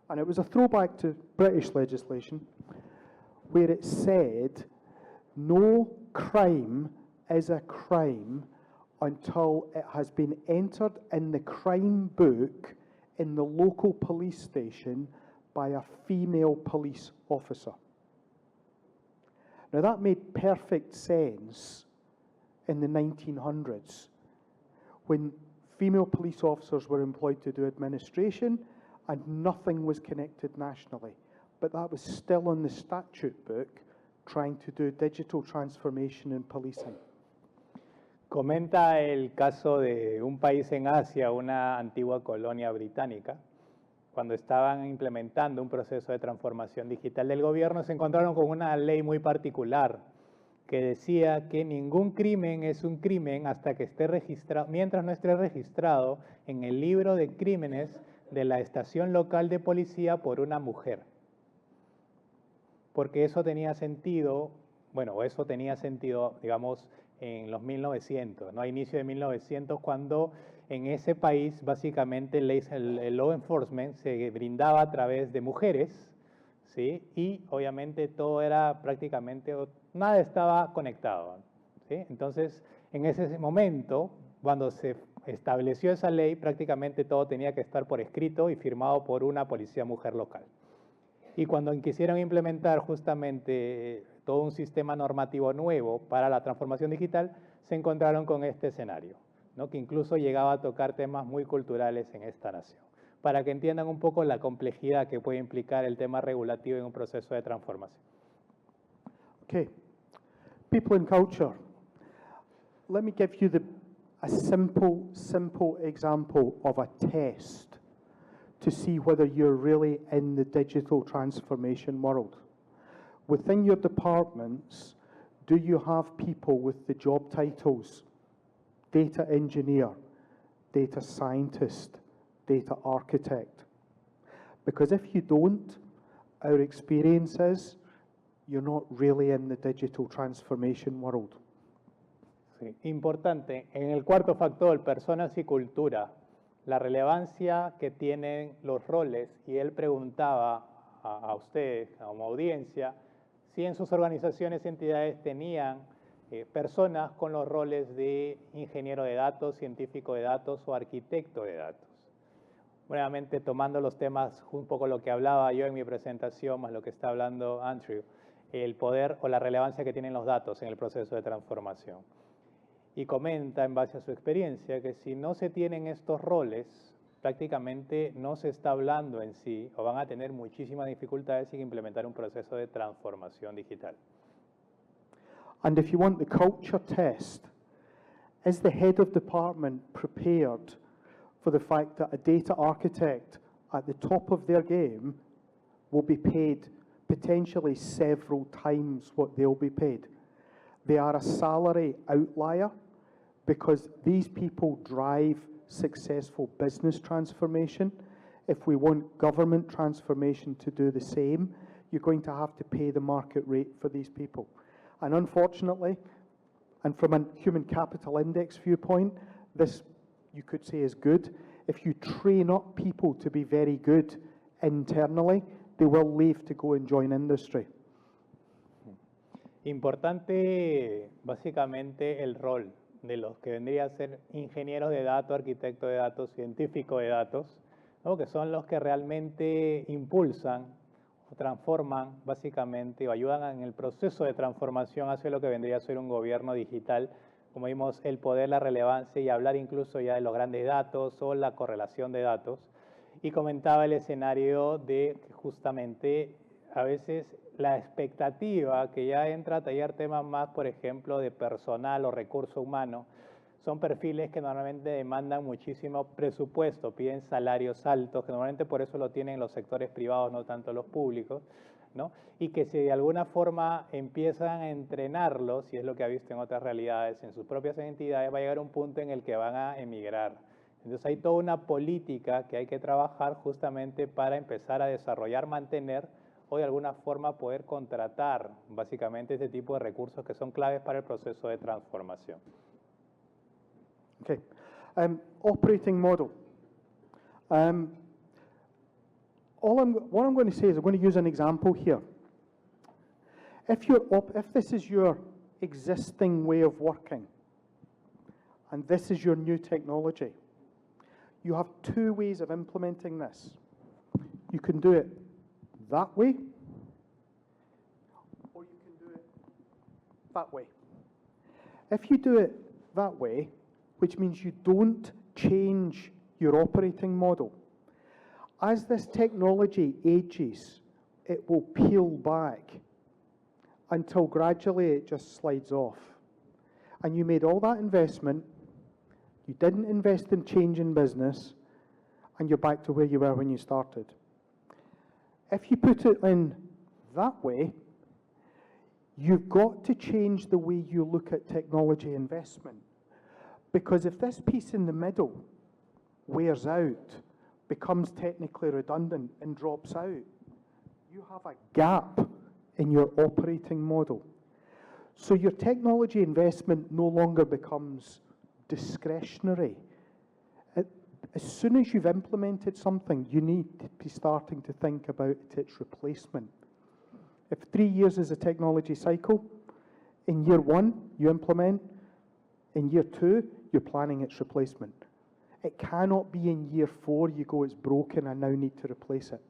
and it was a throwback to British legislation, where it said, no crime is a crime until it has been entered in the crime book in the local police station by a female police officer. Now that made perfect sense in the 1900s, when female police officers were employed to do administration and nothing was connected nationally. But that was still on the statute book, trying to do digital transformation in policing. Comenta el caso de un país en Asia, una antigua colonia británica. Cuando estaban implementando un proceso de transformación digital del gobierno, se encontraron con una ley muy particular que decía que ningún crimen es un crimen hasta que esté registrado, mientras no esté registrado en el libro de crímenes de la estación local de policía por una mujer. Porque eso tenía sentido, bueno, eso tenía sentido, digamos, en los 1900, ¿no? A inicio de 1900, cuando en ese país básicamente el law enforcement se brindaba a través de mujeres, ¿sí? Y obviamente todo era prácticamente, nada estaba conectado, ¿sí? Entonces, en ese momento, cuando se estableció esa ley, prácticamente todo tenía que estar por escrito y firmado por una policía mujer local. Y cuando quisieron implementar justamente todo un sistema normativo nuevo para la transformación digital, se encontraron con este escenario, ¿no? Que incluso llegaba a tocar temas muy culturales en esta nación, para que entiendan un poco la complejidad que puede implicar el tema regulativo en un proceso de transformación. Okay, people and culture. Let me give you a simple example of a test to see whether you're really in the digital transformation world. Within your departments, do you have people with the job titles data engineer, data scientist, data architect? Because if you don't, our experience is you're not really in the digital transformation world. Sí, importante. En el cuarto factor, personas y cultura, la relevancia que tienen los roles, y él preguntaba a usted, como audiencia, si en sus organizaciones y entidades tenían personas con los roles de ingeniero de datos, científico de datos o arquitecto de datos. Nuevamente tomando los temas, un poco lo que hablaba yo en mi presentación, más lo que está hablando Andrew, el poder o la relevancia que tienen los datos en el proceso de transformación. Y comenta en base a su experiencia que si no se tienen estos roles, prácticamente no se está hablando en sí o van a tener muchísimas dificultades en implementar un proceso de transformación digital. And if you want the culture test, is the head of department prepared for the fact that a data architect at the top of their game will be paid potentially several times what they'll be paid? They are a salary outlier because these people drive successful business transformation. If we want government transformation to do the same, you're going to have to pay the market rate for these people. And unfortunately, and from a human capital index viewpoint, this, you could say, is good. If you train up people to be very good internally, they will leave to go and join industry. Importante, básicamente, el rol de los que vendría a ser ingenieros de datos, arquitectos de datos, científicos de datos, ¿no? Que son los que realmente impulsan o transforman, básicamente, o ayudan en el proceso de transformación hacia lo que vendría a ser un gobierno digital. Como vimos, el poder, la relevancia y hablar incluso ya de los grandes datos o la correlación de datos. Y comentaba el escenario de que justamente a veces la expectativa que ya entra a tallar temas más, por ejemplo, de personal o recurso humano, son perfiles que normalmente demandan muchísimo presupuesto, piden salarios altos, que normalmente por eso lo tienen los sectores privados, no tanto los públicos, ¿no? Y que si de alguna forma empiezan a entrenarlos, y es lo que ha visto en otras realidades, en sus propias entidades, va a llegar un punto en el que van a emigrar. Entonces hay toda una política que hay que trabajar justamente para empezar a desarrollar, mantener o de alguna forma poder contratar básicamente este tipo de recursos que son claves para el proceso de transformación. Okay. Operating model. What I'm going to say is I'm going to use an example here. If this is your existing way of working and this is your new technology, you have two ways of implementing this. You can do it that way, or you can do it that way. If you do it that way, which means you don't change your operating model, as this technology ages, it will peel back until gradually it just slides off. And you made all that investment, you didn't invest in change in business, and you're back to where you were when you started. If you put it in that way, you've got to change the way you look at technology investment. Because if this piece in the middle wears out, becomes technically redundant and drops out, you have a gap in your operating model. So your technology investment no longer becomes discretionary. As soon as you've implemented something, you need to be starting to think about its replacement. If 3 years is a technology cycle, in year 1 you implement, in year 2 you're planning its replacement. It cannot be in year 4 you go, it's broken, I now need to replace it.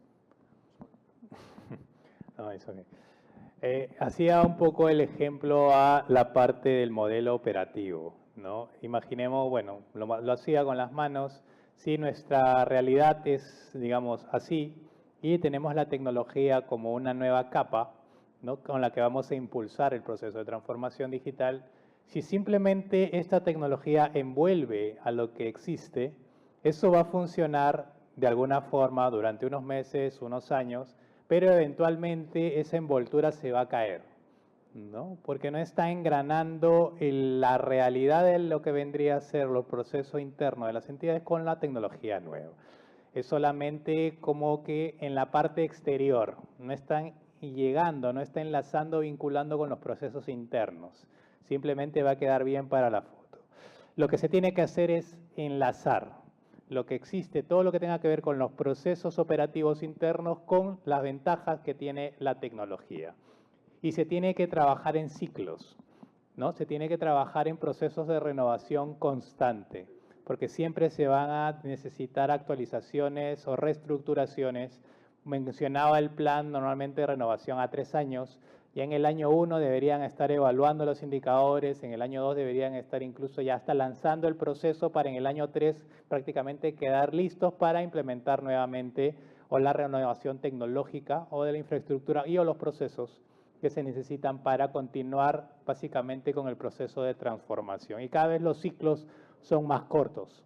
No, it's okay. Hacía un poco el ejemplo a la parte del modelo operativo, ¿no? Imaginemos, bueno, lo hacía con las manos. Si nuestra realidad es, digamos, así, y tenemos la tecnología como una nueva capa, ¿no? Con la que vamos a impulsar el proceso de transformación digital, si simplemente esta tecnología envuelve a lo que existe, eso va a funcionar de alguna forma durante unos meses, unos años, pero eventualmente esa envoltura se va a caer, ¿no? Porque no está engranando la realidad de lo que vendría a ser los procesos internos de las entidades con la tecnología nueva. Es solamente como que en la parte exterior, no están llegando, no está enlazando, vinculando con los procesos internos. Simplemente va a quedar bien para la foto. Lo que se tiene que hacer es enlazar lo que existe, todo lo que tenga que ver con los procesos operativos internos con las ventajas que tiene la tecnología. Y se tiene que trabajar en ciclos, ¿no? Se tiene que trabajar en procesos de renovación constante, porque siempre se van a necesitar actualizaciones o reestructuraciones. Mencionaba el plan normalmente de renovación a 3 años, ya en el año 1 deberían estar evaluando los indicadores, en el año 2 deberían estar incluso ya hasta lanzando el proceso para en el año 3 prácticamente quedar listos para implementar nuevamente o la renovación tecnológica o de la infraestructura y o los procesos que se necesitan para continuar básicamente con el proceso de transformación. Y cada vez los ciclos son más cortos,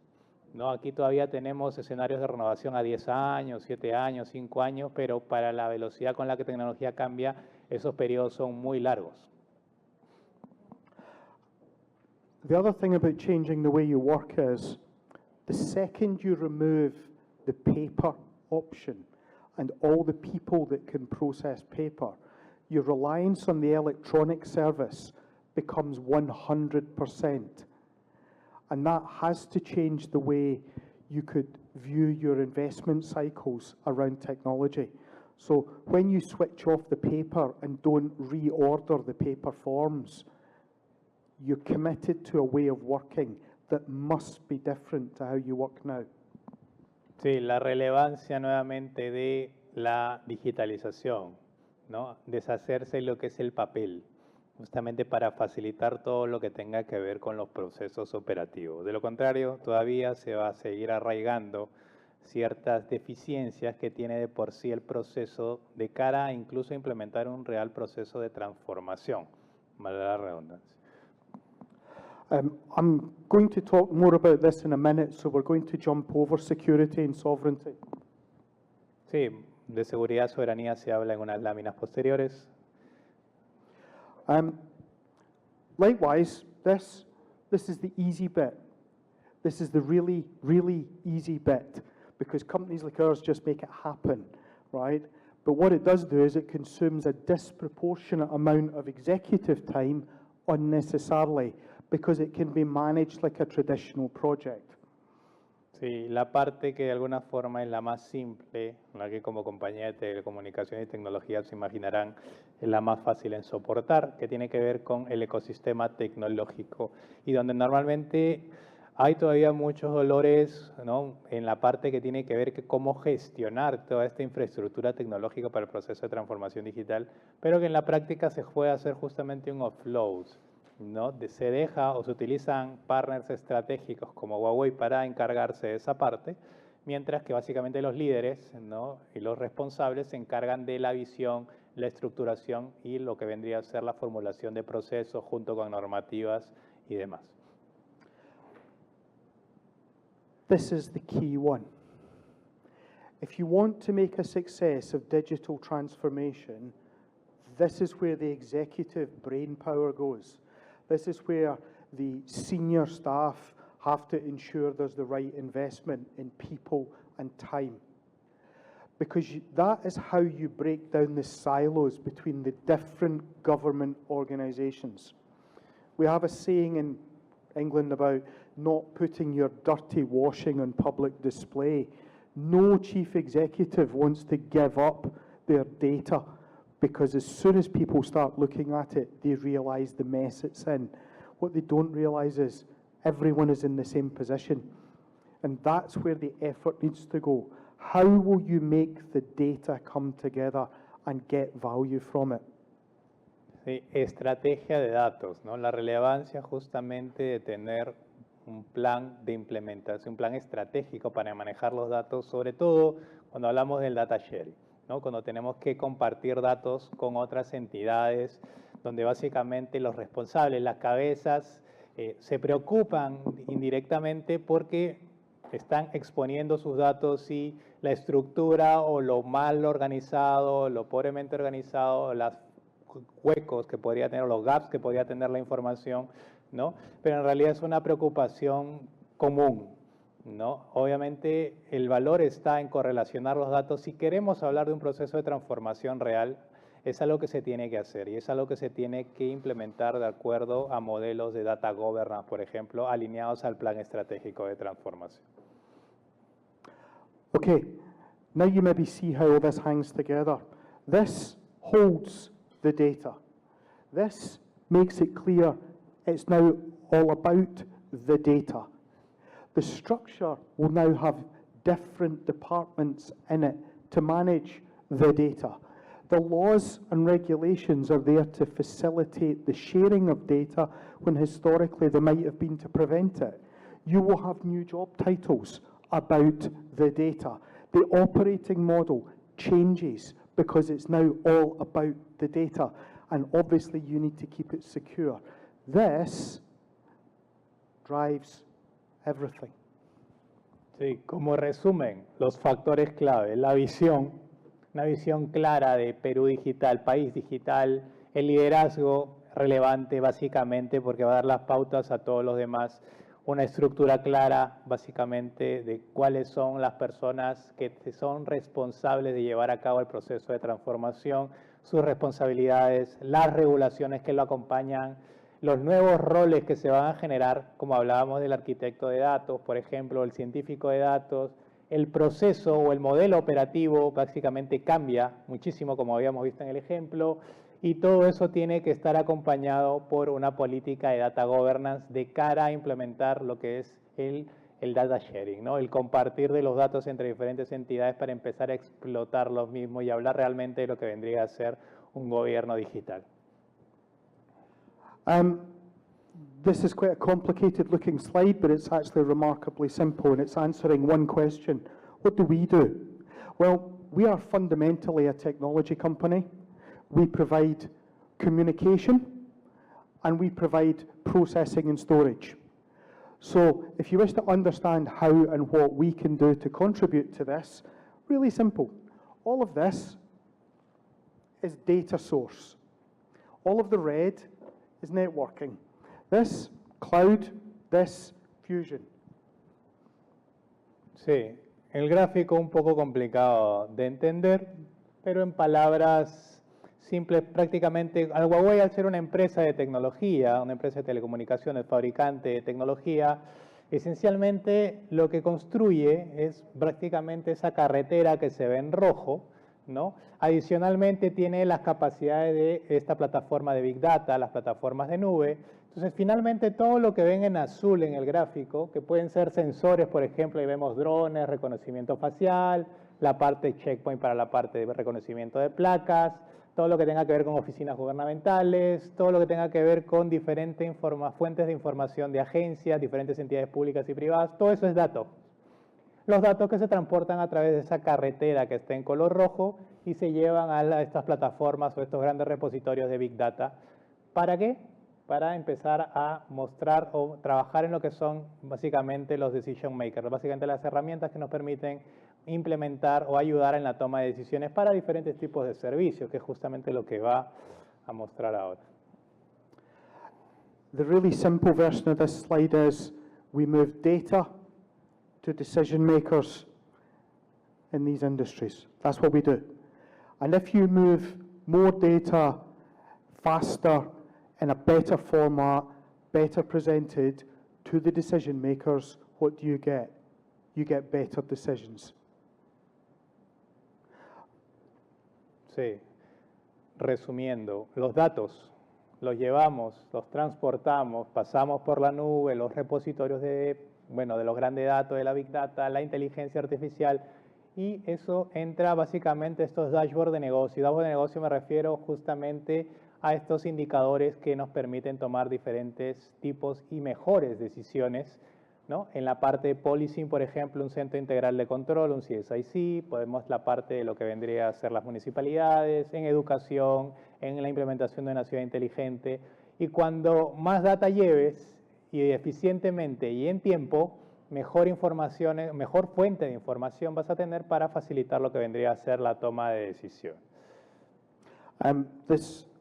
¿no? Aquí todavía tenemos escenarios de renovación a 10 años, 7 años, 5 años, pero para la velocidad con la que tecnología cambia, esos periodos son muy largos. The other thing about changing the way you work is the second you remove the paper option and all the people that can process paper, your reliance on the electronic service becomes 100%. And that has to change the way you could view your investment cycles around technology. So when you switch off the paper and don't reorder the paper forms, you're committed to a way of working that must be different to how you work now. Sí, la relevancia nuevamente de la digitalización, ¿no? Deshacerse de lo que es el papel, justamente para facilitar todo lo que tenga que ver con los procesos operativos. De lo contrario, todavía se va a seguir arraigando ciertas deficiencias que tiene de por sí el proceso de cara a incluso implementar un real proceso de transformación, valga la redundancia. I'm going to talk more about this in a minute, so we're going to jump over security and sovereignty. Sí, de seguridad y soberanía se habla en unas láminas posteriores. Likewise, this is the easy bit. This is the really, really easy bit, because companies like ours just make it happen, right? But what it does do is it consumes a disproportionate amount of executive time unnecessarily, because it can be managed like a traditional project. Sí, la parte que de alguna forma es la más simple, la que como compañía de telecomunicaciones y tecnología se imaginarán es la más fácil en soportar, que tiene que ver con el ecosistema tecnológico y donde normalmente hay todavía muchos dolores, ¿no? En la parte que tiene que ver con cómo gestionar toda esta infraestructura tecnológica para el proceso de transformación digital, pero que en la práctica se puede hacer justamente un offload, ¿no? Se deja o se utilizan partners estratégicos como Huawei para encargarse de esa parte, mientras que básicamente los líderes, ¿no? Y los responsables se encargan de la visión, la estructuración y lo que vendría a ser la formulación de procesos junto con normativas y demás. This is the key one. If you want to make a success of digital transformation, this is where the executive brain power goes. This is where the senior staff have to ensure there's the right investment in people and time. Because that is how you break down the silos between the different government organisations. We have a saying in England about not putting your dirty washing on public display. No chief executive wants to give up their data, because as soon as people start looking at it, they realise the mess it's in. What they don't realise is everyone is in the same position. And that's where the effort needs to go. How will you make the data come together and get value from it? Sí, estrategia de datos, ¿no? La relevancia justamente de tener un plan de implementación, un plan estratégico para manejar los datos, sobre todo cuando hablamos del data sharing, ¿no? Cuando tenemos que compartir datos con otras entidades, donde básicamente los responsables, las cabezas, se preocupan indirectamente porque están exponiendo sus datos y la estructura o lo mal organizado, lo pobremente organizado, los huecos que podría tener, los gaps que podría tener la información, ¿no? Pero en realidad es una preocupación común, ¿no? Obviamente el valor está en correlacionar los datos. Si queremos hablar de un proceso de transformación real, es algo que se tiene que hacer y es algo que se tiene que implementar de acuerdo a modelos de data governance, por ejemplo, alineados al plan estratégico de transformación. Okay, now you maybe see how all this hangs together. This holds the data. This makes it clear it's now all about the data. The structure will now have different departments in it to manage the data. The laws and regulations are there to facilitate the sharing of data when historically they might have been to prevent it. You will have new job titles about the data. The operating model changes because it's now all about the data, and obviously you need to keep it secure. This drives everything. Sí, como resumen, los factores clave, la visión, una visión clara de Perú digital, país digital, el liderazgo relevante básicamente porque va a dar las pautas a todos los demás, una estructura clara básicamente de cuáles son las personas que son responsables de llevar a cabo el proceso de transformación, sus responsabilidades, las regulaciones que lo acompañan, los nuevos roles que se van a generar, como hablábamos del arquitecto de datos, por ejemplo, el científico de datos, el proceso o el modelo operativo básicamente cambia muchísimo, como habíamos visto en el ejemplo, y todo eso tiene que estar acompañado por una política de data governance de cara a implementar lo que es el data sharing, ¿no? El compartir de los datos entre diferentes entidades para empezar a explotar los mismos y hablar realmente de lo que vendría a ser un gobierno digital. This is quite a complicated looking slide, but it's actually remarkably simple, and it's answering one question. What do we do? Well, we are fundamentally a technology company. We provide communication, and we provide processing and storage. So if you wish to understand how and what we can do to contribute to this, really simple. All of this is data source. All of the red is networking. This, cloud, this, fusion. Sí, el gráfico un poco complicado de entender, pero en palabras simples, prácticamente, Huawei al ser una empresa de tecnología, una empresa de telecomunicaciones, fabricante de tecnología, esencialmente lo que construye es prácticamente esa carretera que se ve en rojo, ¿no? Adicionalmente tiene las capacidades de esta plataforma de Big Data, las plataformas de nube. Entonces, finalmente, todo lo que ven en azul en el gráfico, que pueden ser sensores, por ejemplo, ahí vemos drones, reconocimiento facial, la parte checkpoint para la parte de reconocimiento de placas, todo lo que tenga que ver con oficinas gubernamentales, todo lo que tenga que ver con diferentes fuentes de información de agencias, diferentes entidades públicas y privadas, todo eso es datos. Los datos que se transportan a través de esa carretera que está en color rojo y se llevan a estas plataformas o estos grandes repositorios de Big Data. ¿Para qué? Para empezar a mostrar o trabajar en lo que son básicamente los decision makers, básicamente las herramientas que nos permiten implementar o ayudar en la toma de decisiones para diferentes tipos de servicios, que es justamente lo que va a mostrar ahora. The really simple version of this slide is we move data to decision makers in these industries. That's what we do. And if you move more data faster, in a better format, better presented to the decision makers, what do you get? You get better decisions. Sí, resumiendo, los datos los llevamos, los transportamos, pasamos por la nube, los repositorios de los grandes datos, de la Big Data, la inteligencia artificial, y eso entra básicamente a estos dashboards de negocio. Dashboard de negocio me refiero justamente a estos indicadores que nos permiten tomar diferentes tipos y mejores decisiones, ¿no? En la parte de policing, por ejemplo, un centro integral de control, un CSIC, podemos la parte de lo que vendría a ser las municipalidades, en educación, en la implementación de una ciudad inteligente. Y cuando más data lleves y eficientemente y en tiempo, mejor información, mejor fuente de información vas a tener para facilitar lo que vendría a ser la toma de decisión.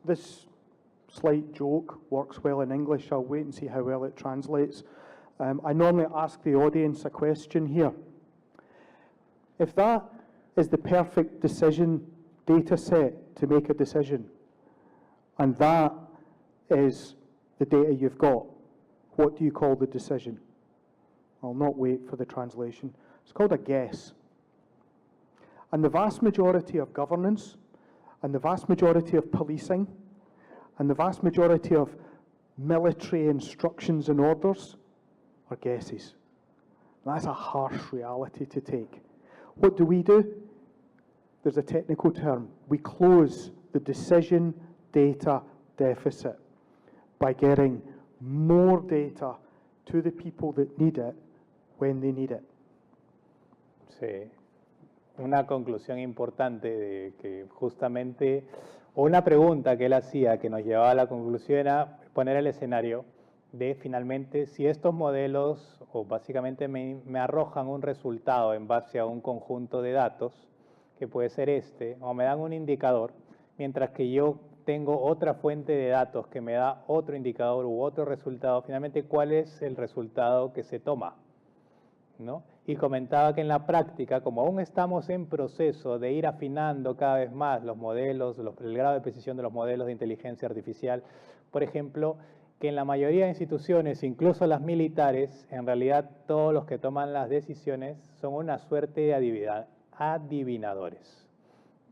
This slight joke works well in English. I'll wait and see how well it translates. I normally ask the audience a question here. If that is the perfect decision data set to make a decision, and that is the data you've got, what do you call the decision? I'll not wait for the translation. It's called a guess. And the vast majority of governance, and the vast majority of policing, and the vast majority of military instructions and orders are guesses. That's a harsh reality to take. What do? There's a technical term. We close the decision data deficit by getting more data to the people that need it when they need it. Sí. Una conclusión importante de que justamente, o una pregunta que él hacía que nos llevaba a la conclusión era poner el escenario de finalmente si estos modelos o básicamente me arrojan un resultado en base a un conjunto de datos, que puede ser o me dan un indicador, mientras que yo tengo otra fuente de datos que me da otro indicador u otro resultado, finalmente, ¿cuál es el resultado que se toma? ¿No? Y comentaba que en la práctica, como aún estamos en proceso de ir afinando cada vez más los modelos, el grado de precisión de los modelos de inteligencia artificial, por ejemplo, que en la mayoría de instituciones, incluso las militares, en realidad todos los que toman las decisiones son una suerte de adivinadores,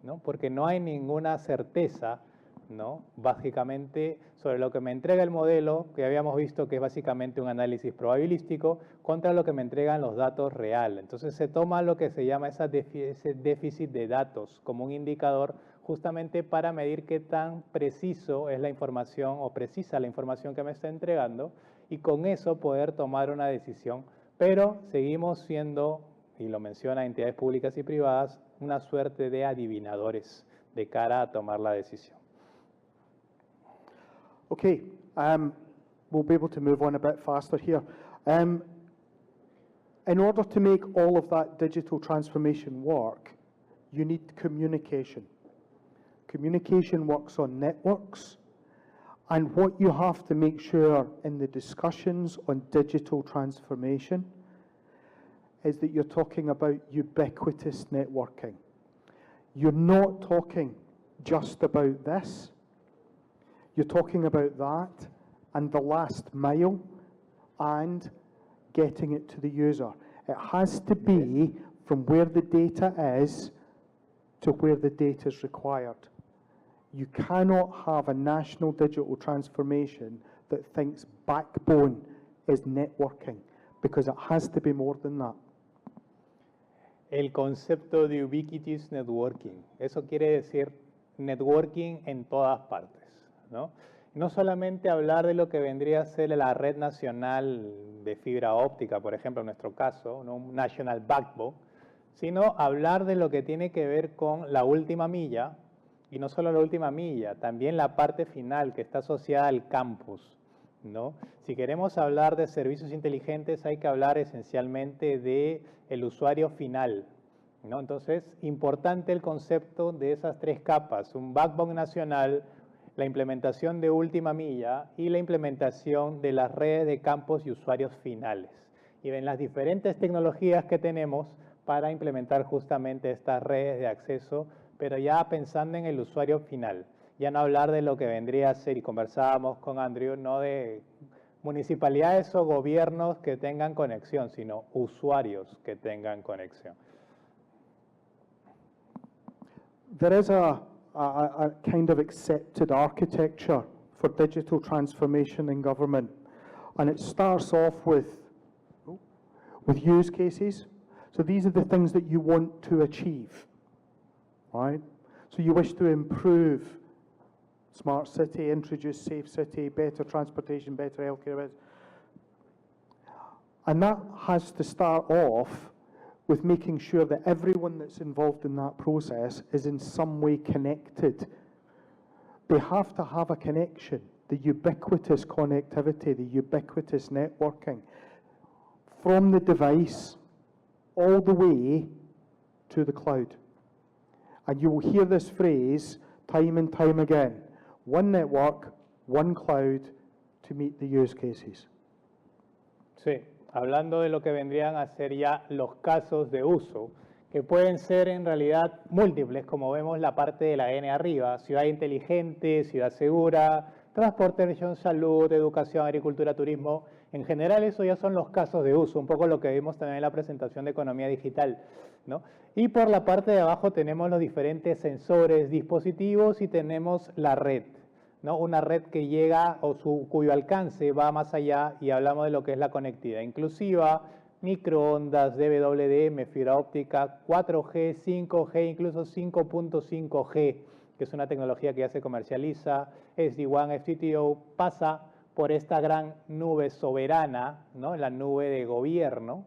¿no? Porque no hay ninguna certeza, ¿no? Básicamente sobre lo que me entrega el modelo, que habíamos visto que es básicamente un análisis probabilístico, contra lo que me entregan los datos reales. Entonces se toma lo que se llama ese déficit de datos como un indicador justamente para medir qué tan preciso es la información o precisa la información que me está entregando y con eso poder tomar una decisión. Pero seguimos siendo, y lo menciona entidades públicas y privadas, una suerte de adivinadores de cara a tomar la decisión. Okay, we'll be able to move on a bit faster here. In order to make all of that digital transformation work, you need communication. Communication works on networks, and what you have to make sure in the discussions on digital transformation is that you're talking about ubiquitous networking. You're not talking just about this. You're talking about that and the last mile and getting it to the user. It has to be from where the data is to where the data is required. You cannot have a national digital transformation that thinks backbone is networking, because it has to be more than that. El concepto de ubiquitous networking, eso quiere decir networking en todas partes, ¿no? No solamente hablar de lo que vendría a ser la red nacional de fibra óptica, por ejemplo, en nuestro caso, ¿no? Un national backbone, sino hablar de lo que tiene que ver con la última milla, y no solo la última milla, también la parte final que está asociada al campus, ¿no? Si queremos hablar de servicios inteligentes, hay que hablar esencialmente del usuario final, ¿no? Entonces, importante el concepto de esas tres capas, un backbone nacional, la implementación de última milla y la implementación de las redes de campos y usuarios finales. Y ven las diferentes tecnologías que tenemos para implementar justamente estas redes de acceso, pero ya pensando en el usuario final. Ya no hablar de lo que vendría a ser, y conversábamos con Andrew, no de municipalidades o gobiernos que tengan conexión, sino usuarios que tengan conexión. There is a kind of accepted architecture for digital transformation in government, and it starts off with use cases. So these are the things that you want to achieve, right? So you wish to improve smart city, introduce safe city, better transportation, better healthcare. And that has to start off with making sure that everyone that's involved in that process is in some way connected. They have to have a connection, the ubiquitous connectivity, the ubiquitous networking, from the device all the way to the cloud. And you will hear this phrase time and time again, one network, one cloud to meet the use cases. Sí, hablando de lo que vendrían a ser ya los casos de uso, que pueden ser en realidad múltiples, como vemos la parte de la N arriba, ciudad inteligente, ciudad segura, transportación, salud, educación, agricultura, turismo. En general, eso ya son los casos de uso, un poco lo que vimos también en la presentación de economía digital, ¿no? Y por la parte de abajo tenemos los diferentes sensores, dispositivos y tenemos la red, ¿no? Una red que llega o cuyo alcance va más allá y hablamos de lo que es la conectividad inclusiva, microondas, DWDM, fibra óptica, 4G, 5G, incluso 5.5G, que es una tecnología que ya se comercializa, SD-WAN, FTTO, pasa por esta gran nube soberana, ¿no? La nube de gobierno,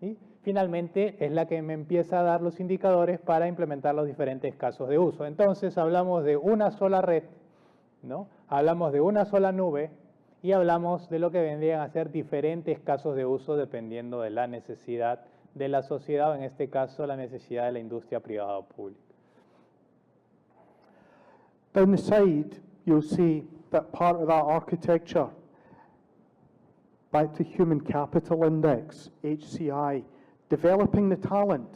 y finalmente es la que me empieza a dar los indicadores para implementar los diferentes casos de uso. Entonces hablamos de una sola red, ¿no? Hablamos de una sola nube y hablamos de lo que vendrían a ser diferentes casos de uso dependiendo de la necesidad de la sociedad, o en este caso la necesidad de la industria privada o pública. Down the side, you'll see that part of that architecture, back to Human Capital Index, HCI, developing the talent.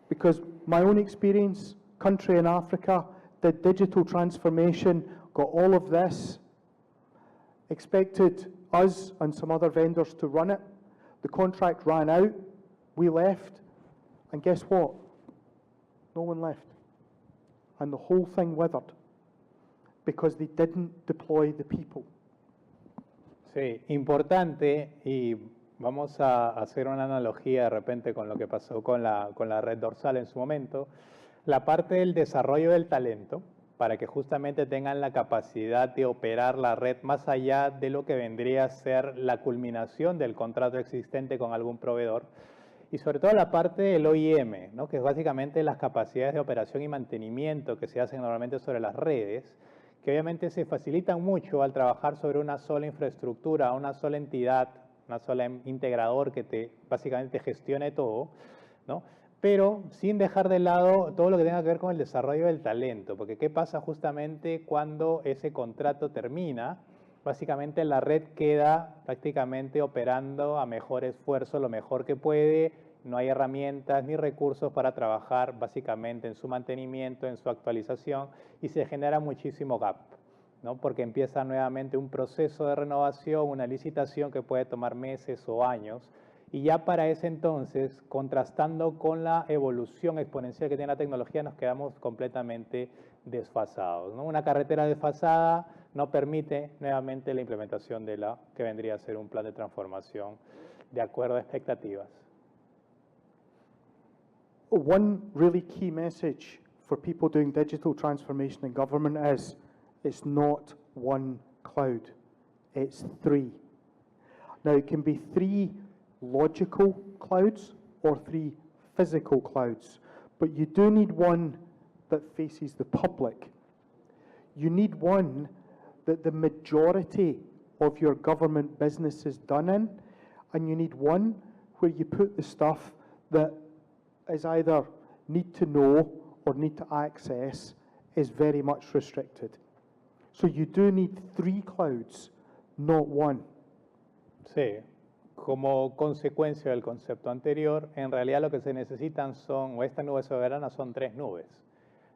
Because my own experience, country in Africa, did digital transformation, got all of this, expected us and some other vendors to run it. The contract ran out, we left, and guess what? No one left. And the whole thing withered because they didn't deploy the people. Sí, importante, y vamos a hacer una analogía de repente con lo que pasó con la red dorsal en su momento, la parte del desarrollo del talento, para que justamente tengan la capacidad de operar la red más allá de lo que vendría a ser la culminación del contrato existente con algún proveedor, y sobre todo la parte del OIM, ¿no? Que es básicamente las capacidades de operación y mantenimiento que se hacen normalmente sobre las redes, que obviamente se facilitan mucho al trabajar sobre una sola infraestructura, una sola entidad, una sola integrador que básicamente te gestione todo, ¿no? Pero sin dejar de lado todo lo que tenga que ver con el desarrollo del talento, porque ¿qué pasa justamente cuando ese contrato termina? Básicamente la red queda prácticamente operando a mejor esfuerzo, lo mejor que puede, no hay herramientas ni recursos para trabajar básicamente en su mantenimiento, en su actualización, y se genera muchísimo gap, ¿no? Porque empieza nuevamente un proceso de renovación, una licitación que puede tomar meses o años, y ya para ese entonces, contrastando con la evolución exponencial que tiene la tecnología, nos quedamos completamente desfasados, ¿no? Una carretera desfasada no permite nuevamente la implementación de la que vendría a ser un plan de transformación de acuerdo a expectativas. One really key message for people doing digital transformation in government is it's not one cloud, it's three. Now, it can be three logical clouds or three physical clouds, but you do need one that faces the public. You need one that the majority of your government business is done in, and you need one where you put the stuff that is either need to know or need to access is very much restricted. So you do need three clouds, not one. Sí, como consecuencia del concepto anterior, en realidad lo que se necesitan son, o esta nube soberana son tres nubes.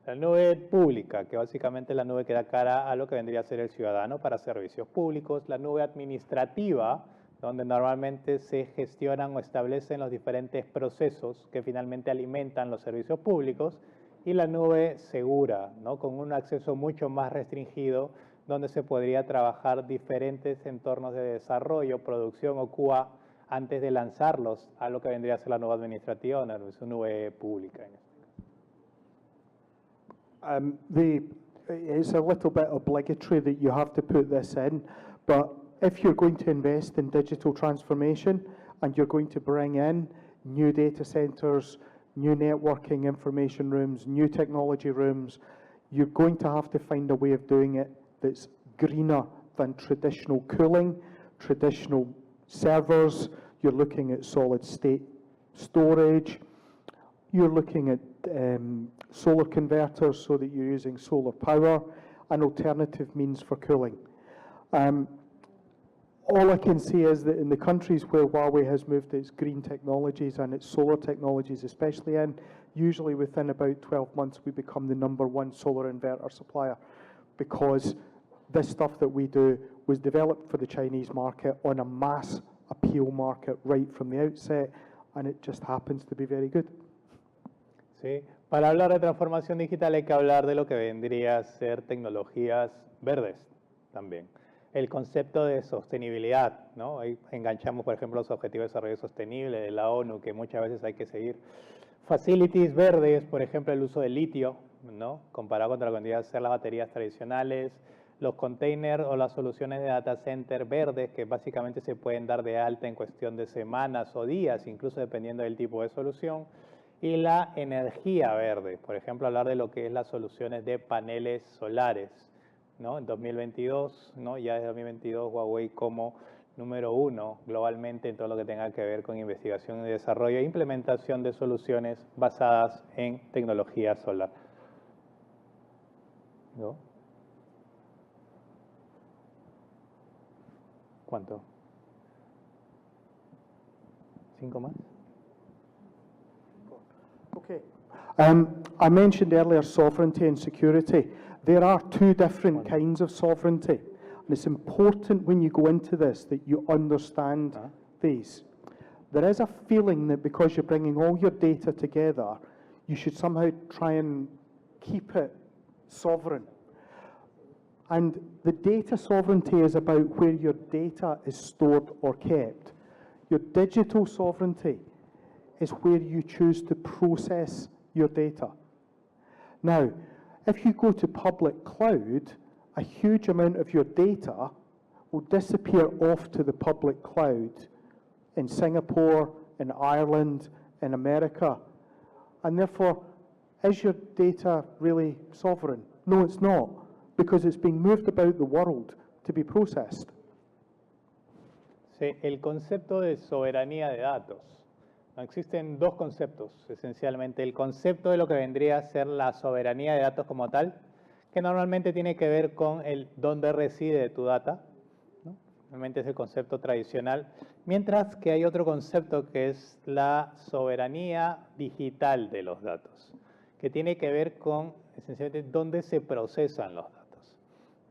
La nube pública, que básicamente es la nube que da cara a lo que vendría a ser el ciudadano para servicios públicos. La nube administrativa, donde normalmente se gestionan o establecen los diferentes procesos que finalmente alimentan los servicios públicos. Y la nube segura, ¿no? Con un acceso mucho más restringido, donde se podría trabajar diferentes entornos de desarrollo, producción o QA antes de lanzarlos a lo que vendría a ser la nube administrativa o su nube pública. It's a little bit obligatory that you have to put this in, but if you're going to invest in digital transformation and you're going to bring in new data centers, new networking information rooms, new technology rooms, you're going to have to find a way of doing it that's greener than traditional cooling, traditional servers. You're looking at solid state storage. You're looking at solar converters so that you're using solar power and alternative means for cooling. All I can say is that in the countries where Huawei has moved its green technologies and its solar technologies especially in, usually within about 12 months we become the #1 solar inverter supplier, because this stuff that we do was developed for the Chinese market on a mass appeal market right from the outset, and it just happens to be very good. Sí. Para hablar de transformación digital hay que hablar de lo que vendría a ser tecnologías verdes también. El concepto de sostenibilidad, ¿no? Ahí enganchamos, por ejemplo, los Objetivos de Desarrollo Sostenible de la ONU, que muchas veces hay que seguir. Facilities verdes, por ejemplo, el uso del litio, ¿no? Comparado con lo que vendría a ser las baterías tradicionales, los containers o las soluciones de data center verdes, que básicamente se pueden dar de alta en cuestión de semanas o días, incluso dependiendo del tipo de solución. Y la energía verde, por ejemplo, hablar de lo que es las soluciones de paneles solares, ¿no? En 2022, ¿no? Ya desde 2022 Huawei como número 1 globalmente en todo lo que tenga que ver con investigación y desarrollo e implementación de soluciones basadas en tecnología solar, ¿no? ¿Cuánto? ¿5 más? Okay. I mentioned earlier sovereignty and security. There are two different kinds of sovereignty. And it's important when you go into this that you understand these. There is a feeling that because you're bringing all your data together, you should somehow try and keep it sovereign. And the data sovereignty is about where your data is stored or kept. Your digital sovereignty is where you choose to process your data. Now, if you go to public cloud, a huge amount of your data will disappear off to the public cloud in Singapore, in Ireland, in America. And therefore, is your data really sovereign? No, it's not, because it's being moved about the world to be processed. Sí, el concepto de soberanía de datos. Existen dos conceptos, esencialmente. El concepto de lo que vendría a ser la soberanía de datos como tal, que normalmente tiene que ver con el dónde reside tu data, ¿no? Normalmente es el concepto tradicional. Mientras que hay otro concepto que es la soberanía digital de los datos, que tiene que ver con, esencialmente, dónde se procesan los datos,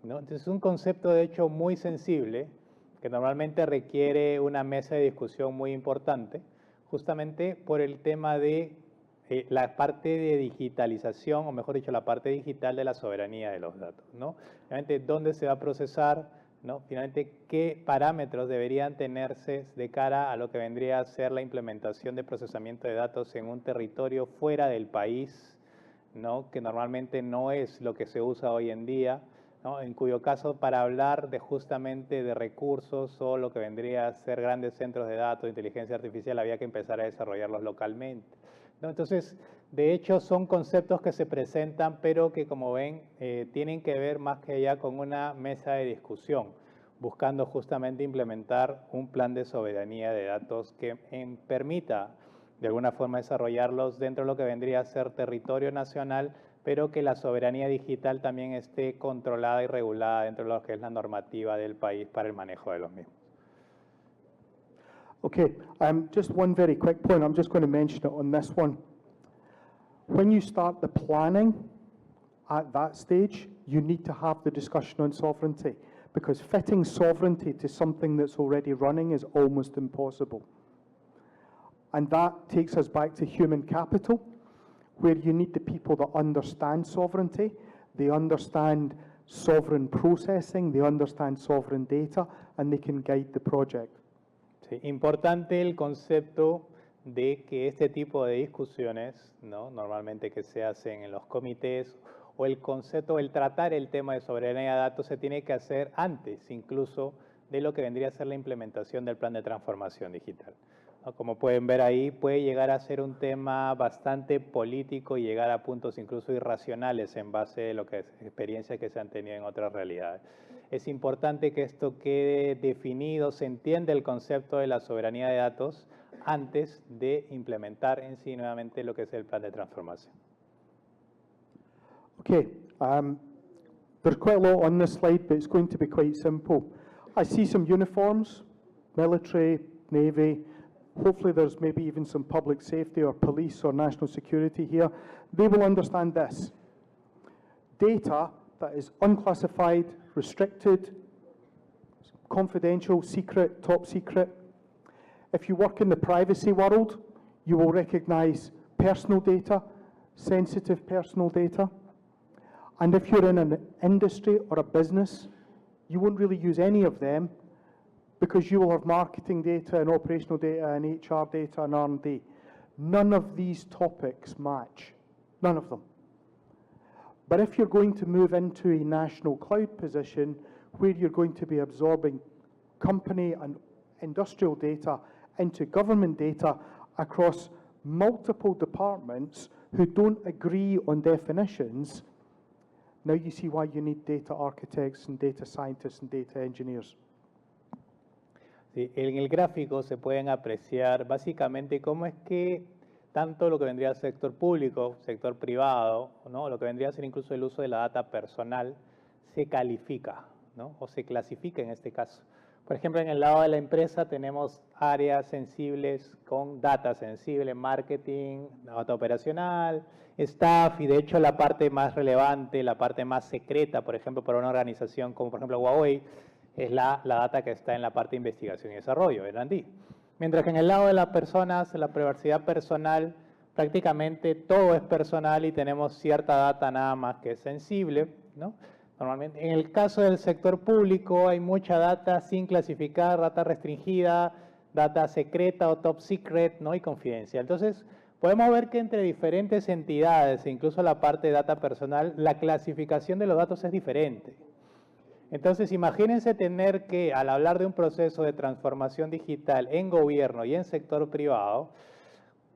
¿no? Entonces es un concepto, de hecho, muy sensible, que normalmente requiere una mesa de discusión muy importante, justamente por el tema de la parte de digitalización, o mejor dicho, la parte digital de la soberanía de los datos, ¿no? Finalmente, dónde se va a procesar, ¿no? Finalmente, qué parámetros deberían tenerse de cara a lo que vendría a ser la implementación de procesamiento de datos en un territorio fuera del país, ¿no? Que normalmente no es lo que se usa hoy en día, ¿no? En cuyo caso, para hablar de justamente de recursos o lo que vendría a ser grandes centros de datos de inteligencia artificial, había que empezar a desarrollarlos localmente, ¿no? Entonces, de hecho, son conceptos que se presentan, pero que, como ven, tienen que ver más que allá con una mesa de discusión, buscando justamente implementar un plan de soberanía de datos que permita, de alguna forma, desarrollarlos dentro de lo que vendría a ser territorio nacional, pero que la soberanía digital también esté controlada y regulada dentro de lo que es la normativa del país para el manejo de los mismos. Okay, just one very quick point. I'm just going to mention it on this one. When you start the planning at that stage, you need to have the discussion on sovereignty, because fitting sovereignty to something that's already running is almost impossible. And that takes us back to human capital, where you need the people that understand sovereignty, they understand sovereign processing, they understand sovereign data, and they can guide the project. Sí, importante el concepto de que este tipo de discusiones, ¿no? Normalmente que se hacen en los comités, o el concepto, el tratar el tema de soberanía de datos se tiene que hacer antes incluso de lo que vendría a ser la implementación del plan de transformación digital, ¿no? Como pueden ver ahí, puede llegar a ser un tema bastante político y llegar a puntos incluso irracionales en base a lo que es experiencias que se han tenido en otras realidades. Es importante que esto quede definido, se entienda el concepto de la soberanía de datos antes de implementar en sí nuevamente lo que es el plan de transformación. Okay, there's quite a lot on this slide, but it's going to be quite simple. I see some uniforms, military, navy. Hopefully there's maybe even some public safety or police or national security here. They will understand this. Data that is unclassified, restricted, confidential, secret, top secret. If you work in the privacy world, you will recognize personal data, sensitive personal data. And if you're in an industry or a business, you won't really use any of them, because you will have marketing data and operational data and HR data and R&D. None of these topics match, none of them. But if you're going to move into a national cloud position where you're going to be absorbing company and industrial data into government data across multiple departments who don't agree on definitions, now you see why you need data architects and data scientists and data engineers. Sí, en el gráfico se pueden apreciar básicamente cómo es que tanto lo que vendría a ser sector público, sector privado, ¿no? Lo que vendría a ser incluso el uso de la data personal, se califica, ¿no? O se clasifica en este caso. Por ejemplo, en el lado de la empresa tenemos áreas sensibles con data sensible, marketing, data operacional, staff, y de hecho la parte más relevante, la parte más secreta, por ejemplo, para una organización como por ejemplo Huawei, es la data que está en la parte de investigación y desarrollo, R&D. Mientras que en el lado de las personas, la privacidad personal, prácticamente todo es personal y tenemos cierta data nada más que es sensible, ¿no? Normalmente, en el caso del sector público hay mucha data sin clasificar, data restringida, data secreta o top secret, ¿no? Y confidencial. Entonces, podemos ver que entre diferentes entidades, e incluso la parte de data personal, la clasificación de los datos es diferente. Entonces, imagínense tener que, al hablar de un proceso de transformación digital en gobierno y en sector privado,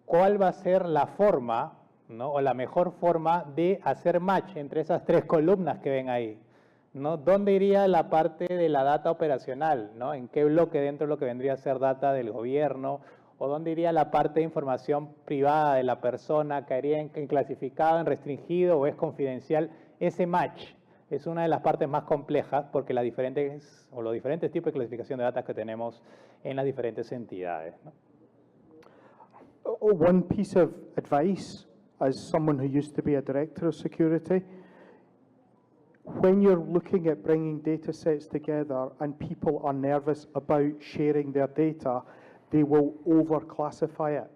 ¿cuál va a ser la forma, ¿no? O la mejor forma de hacer match entre esas tres columnas que ven ahí, ¿no? ¿Dónde iría la parte de la data operacional, ¿no? ¿En qué bloque dentro de lo que vendría a ser data del gobierno? ¿O dónde iría la parte de información privada de la persona? ¿Caería en clasificado, en restringido o es confidencial? Ese match es una de las partes más complejas porque los diferentes tipos de clasificación de datos que tenemos en las diferentes entidades, ¿no? One piece of advice, as someone who used to be a director of security, when you're looking at bringing data sets together and people are nervous about sharing their data, they will over-classify it.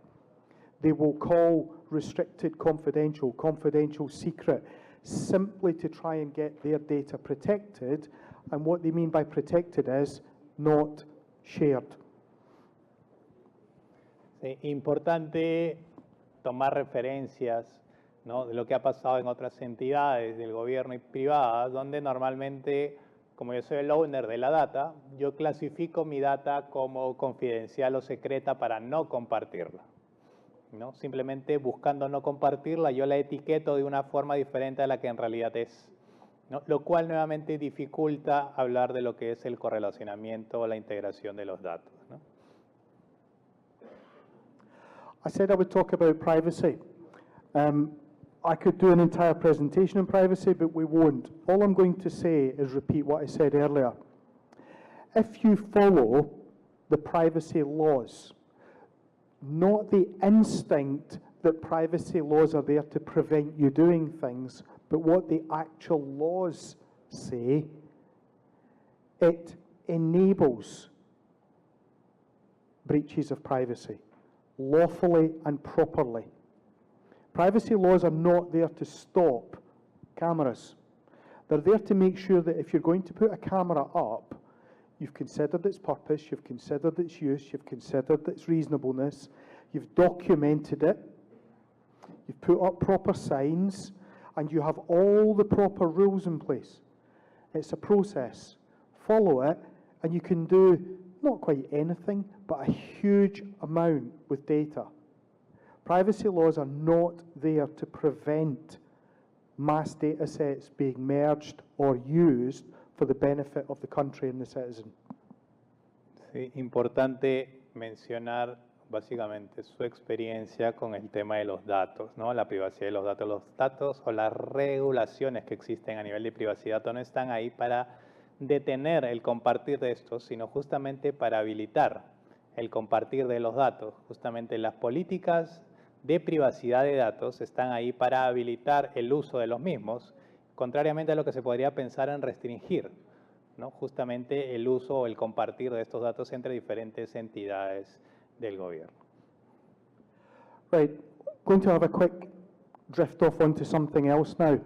They will call restricted confidential, confidential secret, simply to try and get their data protected. And what they mean by protected is not shared. Sí, importante tomar referencias, ¿no? De lo que ha pasado en otras entidades del gobierno y privadas, donde normalmente, como yo soy el owner de la data, yo clasifico mi data como confidencial o secreta para no compartirla, ¿no? Simplemente buscando no compartirla, yo la etiqueto de una forma diferente a la que en realidad es, ¿no? Lo cual nuevamente dificulta hablar de lo que es el correlacionamiento o la integración de los datos, ¿no? I said I would talk about privacy. I could do an entire presentation on privacy, but we won't. All I'm going to say is repeat what I said earlier. If you follow the privacy laws, not the instinct that privacy laws are there to prevent you doing things, but what the actual laws say, it enables breaches of privacy, lawfully and properly. Privacy laws are not there to stop cameras. They're there to make sure that if you're going to put a camera up, you've considered its purpose, you've considered its use, you've considered its reasonableness, you've documented it, you've put up proper signs, and you have all the proper rules in place. It's a process. Follow it, and you can do not quite anything, but a huge amount with data. Privacy laws are not there to prevent mass data sets being merged or used for the benefit of the country and the citizen. Sí, importante mencionar básicamente su experiencia con el tema de los datos, ¿no? La privacidad de los datos. Los datos o las regulaciones que existen a nivel de privacidad no están ahí para detener el compartir de estos, sino justamente para habilitar el compartir de los datos. Justamente las políticas de privacidad de datos están ahí para habilitar el uso de los mismos, contrariamente a lo que se podría pensar en restringir, ¿no? Justamente el uso o el compartir de estos datos entre diferentes entidades del gobierno. Right, going to have a quick drift off onto something else now.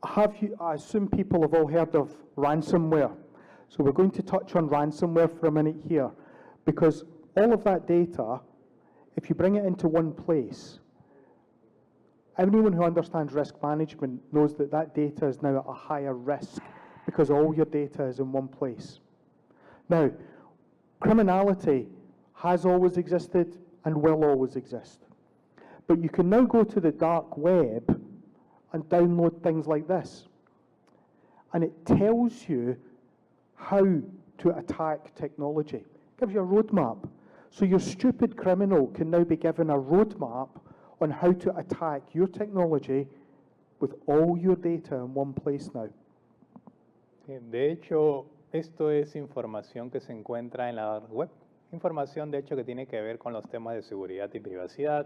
I assume people have all heard of ransomware. So we're going to touch on ransomware for a minute here, because all of that data, if you bring it into one place, anyone who understands risk management knows that that data is now at a higher risk because all your data is in one place. Now, criminality has always existed and will always exist. But you can now go to the dark web and download things like this. And it tells you how to attack technology. It gives you a roadmap. So your stupid criminal can now be given a roadmap on how to attack your technology with all your data in one place now. Sí, de hecho, Esto es información que se encuentra en la dark web. Información, de hecho, que tiene que ver con los temas de seguridad y privacidad.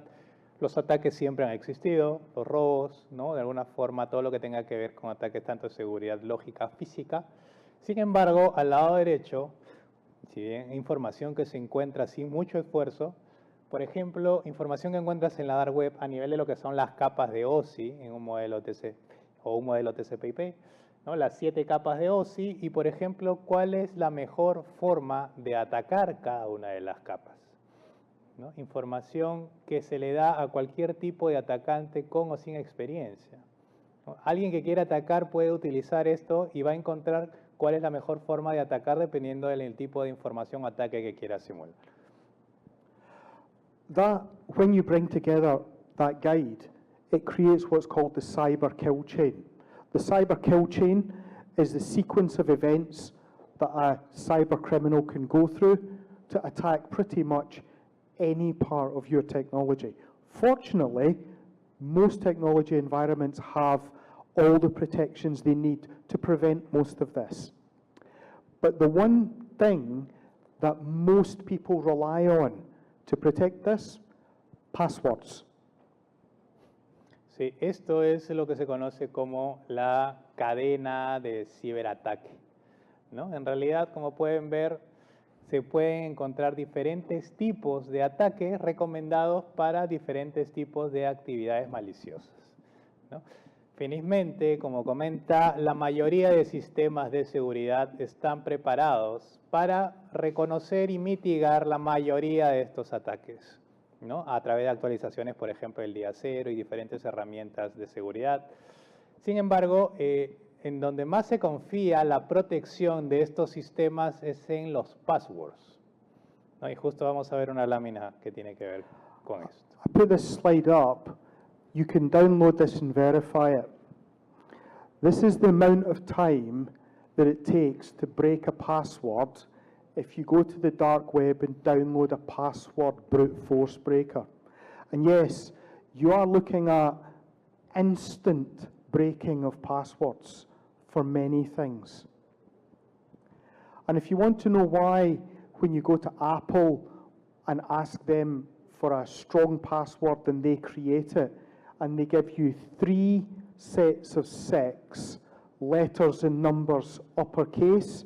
Los ataques siempre han existido, los robos, ¿no? De alguna forma, todo lo que tenga que ver con ataques tanto de seguridad lógica, física. Sin embargo, al lado derecho, si bien información que se encuentra sin mucho esfuerzo, por ejemplo, información que encuentras en la dark web a nivel de lo que son las capas de OSI en un modelo TC o un modelo TCP/IP, ¿no? Las 7 capas de OSI y, por ejemplo, cuál es la mejor forma de atacar cada una de las capas, ¿no? Información que se le da a cualquier tipo de atacante con o sin experiencia, ¿no? Alguien que quiera atacar puede utilizar esto y va a encontrar cuál es la mejor forma de atacar dependiendo del tipo de información o ataque que quiera simular. When you bring together that guide, it creates what's called the cyber kill chain. The cyber kill chain is the sequence of events that a cyber criminal can go through to attack pretty much any part of your technology. Fortunately, most technology environments have all the protections they need to prevent most of this. But the one thing that most people rely on to protect this, passwords. Sí, esto es lo que se conoce como la cadena de ciberataque, ¿no? En realidad, como pueden ver, se pueden encontrar diferentes tipos de ataques recomendados para diferentes tipos de actividades maliciosas, ¿no? Felizmente, como comenta, la mayoría de sistemas de seguridad están preparados para reconocer y mitigar la mayoría de estos ataques, ¿no? A través de actualizaciones, por ejemplo, el día cero y diferentes herramientas de seguridad. Sin embargo, en donde más se confía la protección de estos sistemas es en los passwords, ¿no? Y justo vamos a ver una lámina que tiene que ver con esto. I put this slide up. You can download this and verify it. This is the amount of time that it takes to break a password if you go to the dark web and download a password brute force breaker. And yes, you are looking at instant breaking of passwords for many things. And if you want to know why, when you go to Apple and ask them for a strong password and they create it, and they give you 3 sets of 6 letters and numbers uppercase,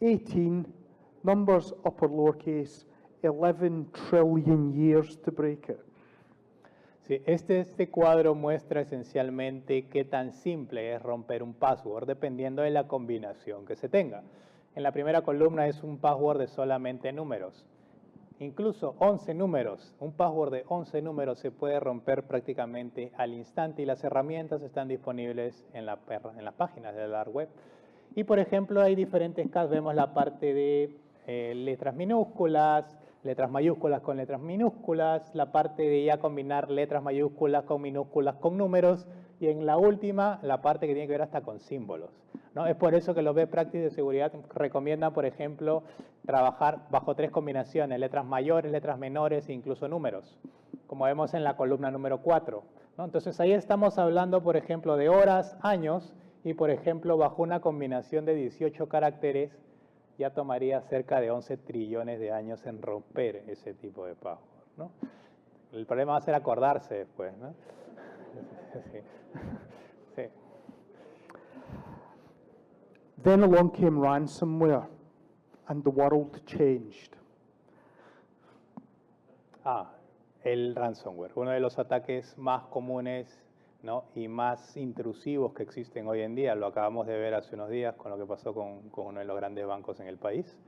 18 numbers upper lowercase, 11 trillion years to break it. Sí, este cuadro muestra esencialmente qué tan simple es romper un password dependiendo de la combinación que se tenga. En la primera columna es un password de solamente números. Incluso 11 números, un password de 11 números se puede romper prácticamente al instante y las herramientas están disponibles en las páginas de la dark web. Y por ejemplo hay diferentes casos, vemos la parte de letras minúsculas, letras mayúsculas con letras minúsculas, la parte de ya combinar letras mayúsculas con minúsculas con números y en la última la parte que tiene que ver hasta con símbolos, ¿no? Es por eso que los best practices de seguridad recomiendan, por ejemplo, trabajar bajo 3 combinaciones, letras mayores, letras menores e incluso números, como vemos en la columna número 4, ¿no? Entonces ahí estamos hablando, por ejemplo, de horas, años y, por ejemplo, bajo una combinación de 18 caracteres ya tomaría cerca de 11 trillones de años en romper ese tipo de password, ¿no? El problema va a ser acordarse después, ¿no? Sí. Sí. Then along came ransomware, and the world changed. El ransomware, uno de los ataques más comunes, ¿no? Y más intrusivos que existen hoy en día. Lo acabamos de ver hace unos días con lo que pasó con uno de los grandes bancos en el país,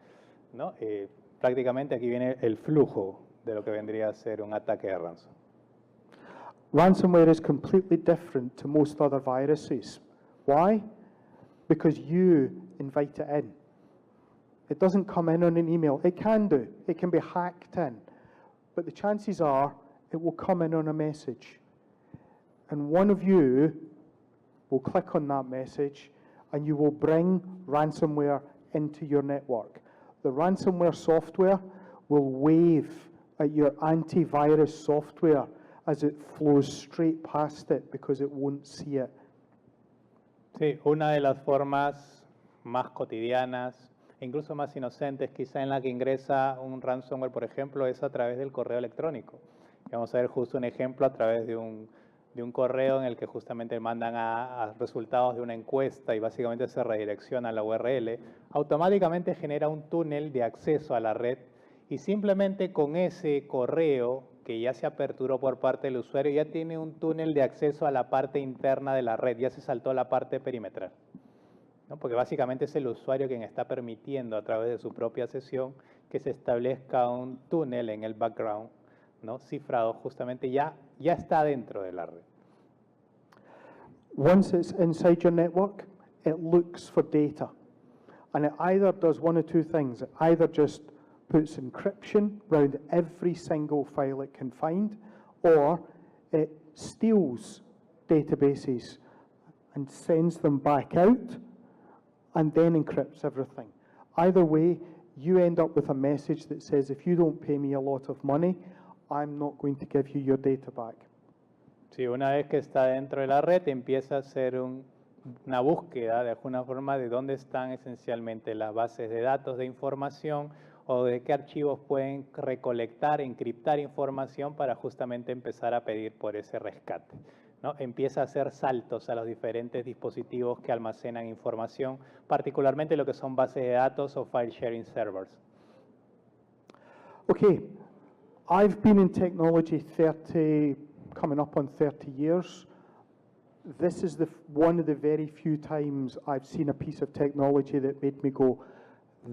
¿no? Prácticamente aquí viene el flujo de lo que vendría a ser un ataque de ransom. Ransomware is completely different to most other viruses. Why? Because you invite it in. It doesn't come in on an email. It can do. It can be hacked in. But the chances are it will come in on a message. And one of you will click on that message and you will bring ransomware into your network. The ransomware software will wave at your antivirus software as it flows straight past it because it won't see it. Sí, una de las formas más cotidianas incluso más inocentes, quizá en la que ingresa un ransomware, por ejemplo, es a través del correo electrónico. Y vamos a ver justo un ejemplo a través de un correo en el que justamente mandan a resultados de una encuesta y básicamente se redirecciona la URL, automáticamente genera un túnel de acceso a la red y simplemente con ese correo que ya se aperturó por parte del usuario ya tiene un túnel de acceso a la parte interna de la red, ya se saltó la parte perimetral, ¿no? Porque básicamente es el usuario quien está permitiendo a través de su propia sesión que se establezca un túnel en el background, ¿no? Cifrado, justamente ya está dentro de la red. Once it's inside your network, it looks for data. And it either does one of two things. It either just puts encryption around every single file it can find, or it steals databases and sends them back out and then encrypts everything. Either way, you end up with a message that says, if you don't pay me a lot of money, I'm not going to give you your data back. Sí, una vez que está dentro de la red, empieza a hacer una búsqueda de alguna forma de dónde están esencialmente las bases de datos de información o de qué archivos pueden recolectar, encriptar información para justamente empezar a pedir por ese rescate, ¿no? Empieza a hacer saltos a los diferentes dispositivos que almacenan información, particularmente lo que son bases de datos o file sharing servers. Okay, I've been in technology coming up on 30 years. This is one of the very few times I've seen a piece of technology that made me go,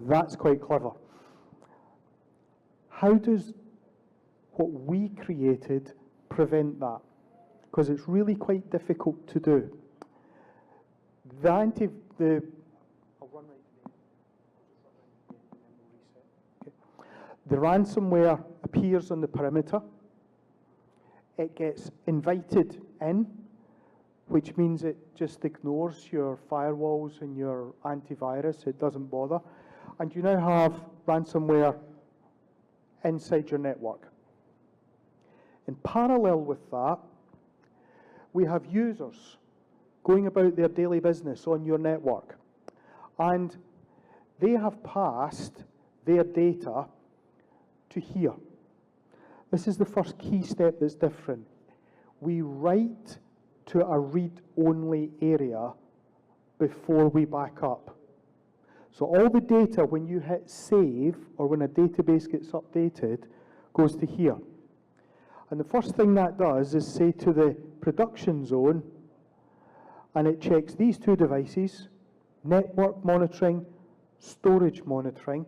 that's quite clever. How does what we created prevent that? Because it's really quite difficult to do. I'll run right to the okay. The ransomware appears on the perimeter. It gets invited in, which means it just ignores your firewalls and your antivirus. It doesn't bother. And you now have ransomware inside your network. In parallel with that, we have users going about their daily business on your network. And they have passed their data to here. This is the first key step that's different. We write to a read-only area before we back up. So all the data, when you hit save or when a database gets updated, goes to here. And the first thing that does is say to the production zone, and it checks these two devices, network monitoring, storage monitoring.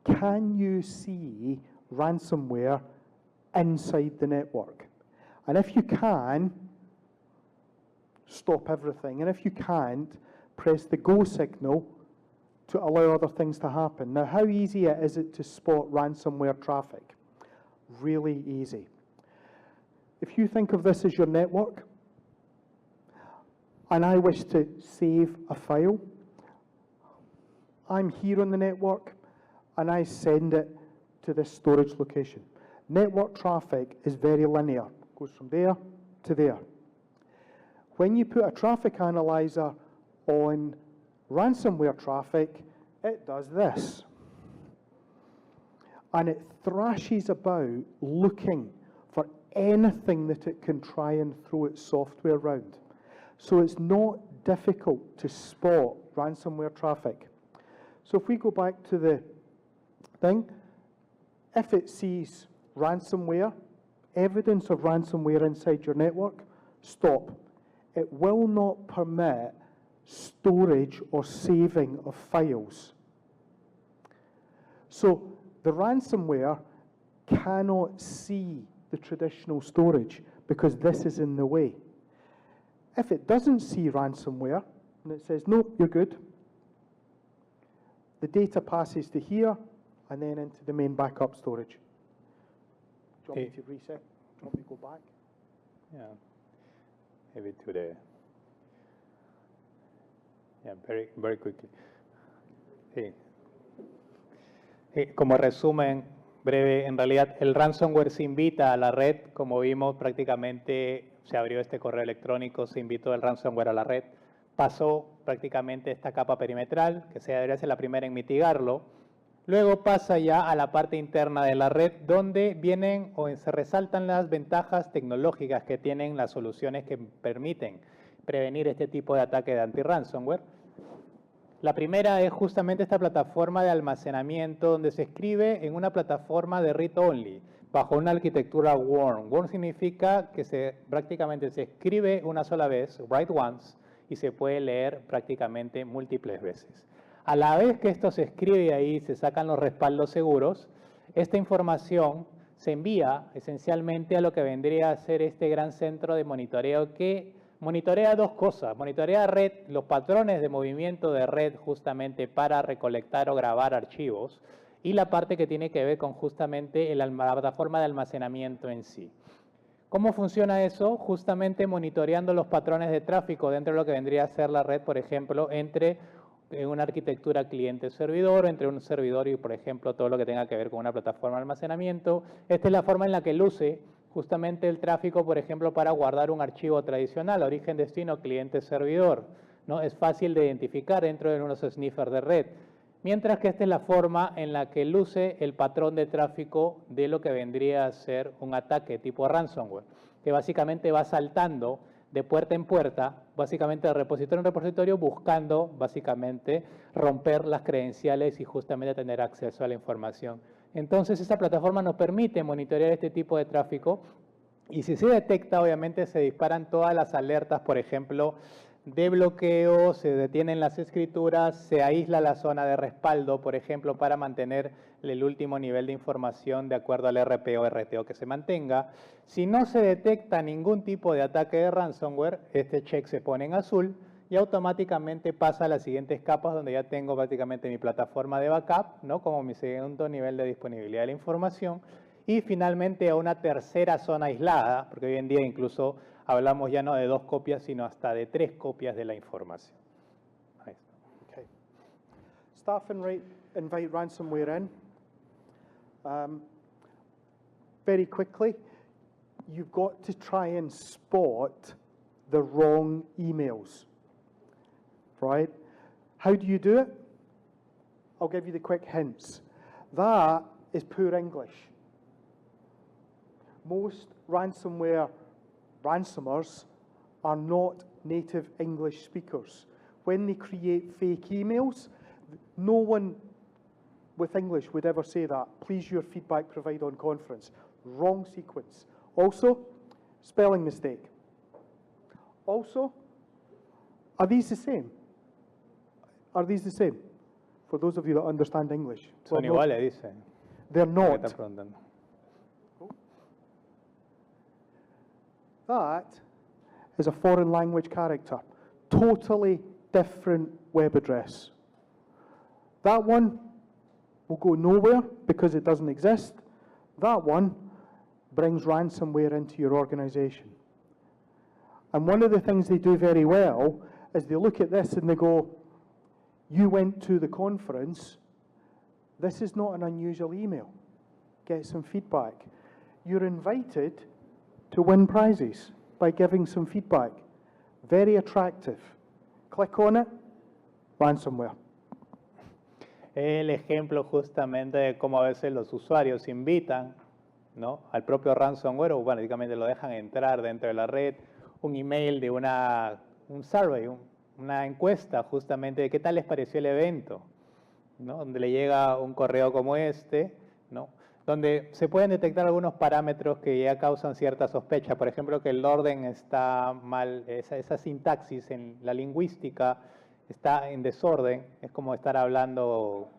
Can you see ransomware inside the network? And if you can, stop everything. And if you can't, press the go signal to allow other things to happen. Now, how easy is it to spot ransomware traffic? Really easy. If you think of this as your network, and I wish to save a file, I'm here on the network, and I send it to this storage location. Network traffic is very linear. It goes from there to there. When you put a traffic analyzer on ransomware traffic, it does this. And it thrashes about looking for anything that it can try and throw its software around. So it's not difficult to spot ransomware traffic. So if we go back to the thing, if it sees ransomware, evidence of ransomware inside your network, stop. It will not permit storage or saving of files. So the ransomware cannot see the traditional storage because this is in the way. If it doesn't see ransomware and it says, no, you're good, the data passes to here and then into the main backup storage. Do you want me to reset? Do you want me to go back? Yeah, maybe to the, yeah, very quickly. Sí. Como resumen breve, en realidad el ransomware se invita a la red, como vimos prácticamente se abrió este correo electrónico, se invitó el ransomware a la red, pasó prácticamente esta capa perimetral, que debería ser la primera en mitigarlo. Luego pasa ya a la parte interna de la red, donde vienen o se resaltan las ventajas tecnológicas que tienen las soluciones que permiten prevenir este tipo de ataque de anti-ransomware. La primera es justamente esta plataforma de almacenamiento, donde se escribe en una plataforma de read-only, bajo una arquitectura WORM. WORM significa que prácticamente se escribe una sola vez, write once, y se puede leer prácticamente múltiples veces. A la vez que esto se escribe ahí, se sacan los respaldos seguros, esta información se envía esencialmente a lo que vendría a ser este gran centro de monitoreo que monitorea dos cosas. Monitorea red, los patrones de movimiento de red justamente para recolectar o grabar archivos, y la parte que tiene que ver con justamente la plataforma de almacenamiento en sí. ¿Cómo funciona eso? Justamente monitoreando los patrones de tráfico dentro de lo que vendría a ser la red, por ejemplo, entre una arquitectura cliente-servidor, entre un servidor y, por ejemplo, todo lo que tenga que ver con una plataforma de almacenamiento. Esta es la forma en la que luce justamente el tráfico, por ejemplo, para guardar un archivo tradicional, origen-destino, cliente-servidor, ¿no? Es fácil de identificar dentro de unos sniffers de red. Mientras que esta es la forma en la que luce el patrón de tráfico de lo que vendría a ser un ataque tipo ransomware, que básicamente va saltando de puerta en puerta, básicamente de repositorio en repositorio, buscando básicamente romper las credenciales y justamente tener acceso a la información. Entonces, esta plataforma nos permite monitorear este tipo de tráfico, y si se detecta, obviamente se disparan todas las alertas, por ejemplo, de bloqueo, se detienen las escrituras, se aísla la zona de respaldo, por ejemplo, para mantener el último nivel de información de acuerdo al RPO o RTO que se mantenga. Si no se detecta ningún tipo de ataque de ransomware, este check se pone en azul y automáticamente pasa a las siguientes capas, donde ya tengo prácticamente mi plataforma de backup, ¿no? Como mi segundo nivel de disponibilidad de la información, y finalmente a una tercera zona aislada, porque hoy en día incluso hablamos ya no de 2 copias, sino hasta de 3 copias de la información. Ahí está. Okay. Staff invite ransomware in. Very quickly, you've got to try and spot the wrong emails, right? How do you do it? I'll give you the quick hints. That is poor English. Most ransomers are not native English speakers. When they create fake emails, no one with English would ever say that. Please your feedback provide on conference. Wrong sequence. Also, spelling mistake. Also, are these the same? Are these the same? For those of you that understand English. Son iguales, dice. They're not. That is a foreign language character. Totally different web address. That one will go nowhere because it doesn't exist. That one brings ransomware into your organization. And one of the things they do very well is they look at this and they go, you went to the conference, this is not an unusual email. Get some feedback. You're invited to win prizes by giving some feedback. Very attractive. Click on it, ransomware. El ejemplo justamente de cómo a veces los usuarios invitan, ¿no?, al propio ransomware, o básicamente lo dejan entrar dentro de la red, un email de un survey, una encuesta justamente de qué tal les pareció el evento, ¿no?, donde le llega un correo como este, ¿no?, donde se pueden detectar algunos parámetros que ya causan cierta sospecha. Por ejemplo, que el orden está mal, esa sintaxis en la lingüística está en desorden, es como estar hablando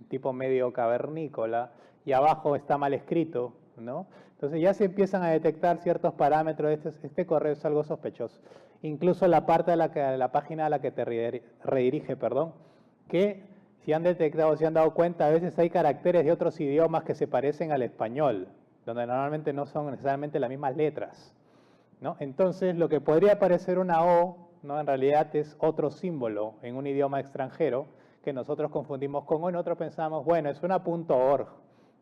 tipo medio cavernícola, y abajo está mal escrito, ¿no? Entonces ya se empiezan a detectar ciertos parámetros, este correo es algo sospechoso. Incluso la parte de la página a la que te redirige, que si han detectado, si han dado cuenta, a veces hay caracteres de otros idiomas que se parecen al español, donde normalmente no son necesariamente las mismas letras, ¿no? Entonces, lo que podría parecer una O, ¿no?, en realidad es otro símbolo en un idioma extranjero que nosotros confundimos con O, y nosotros pensamos, bueno, es una .org,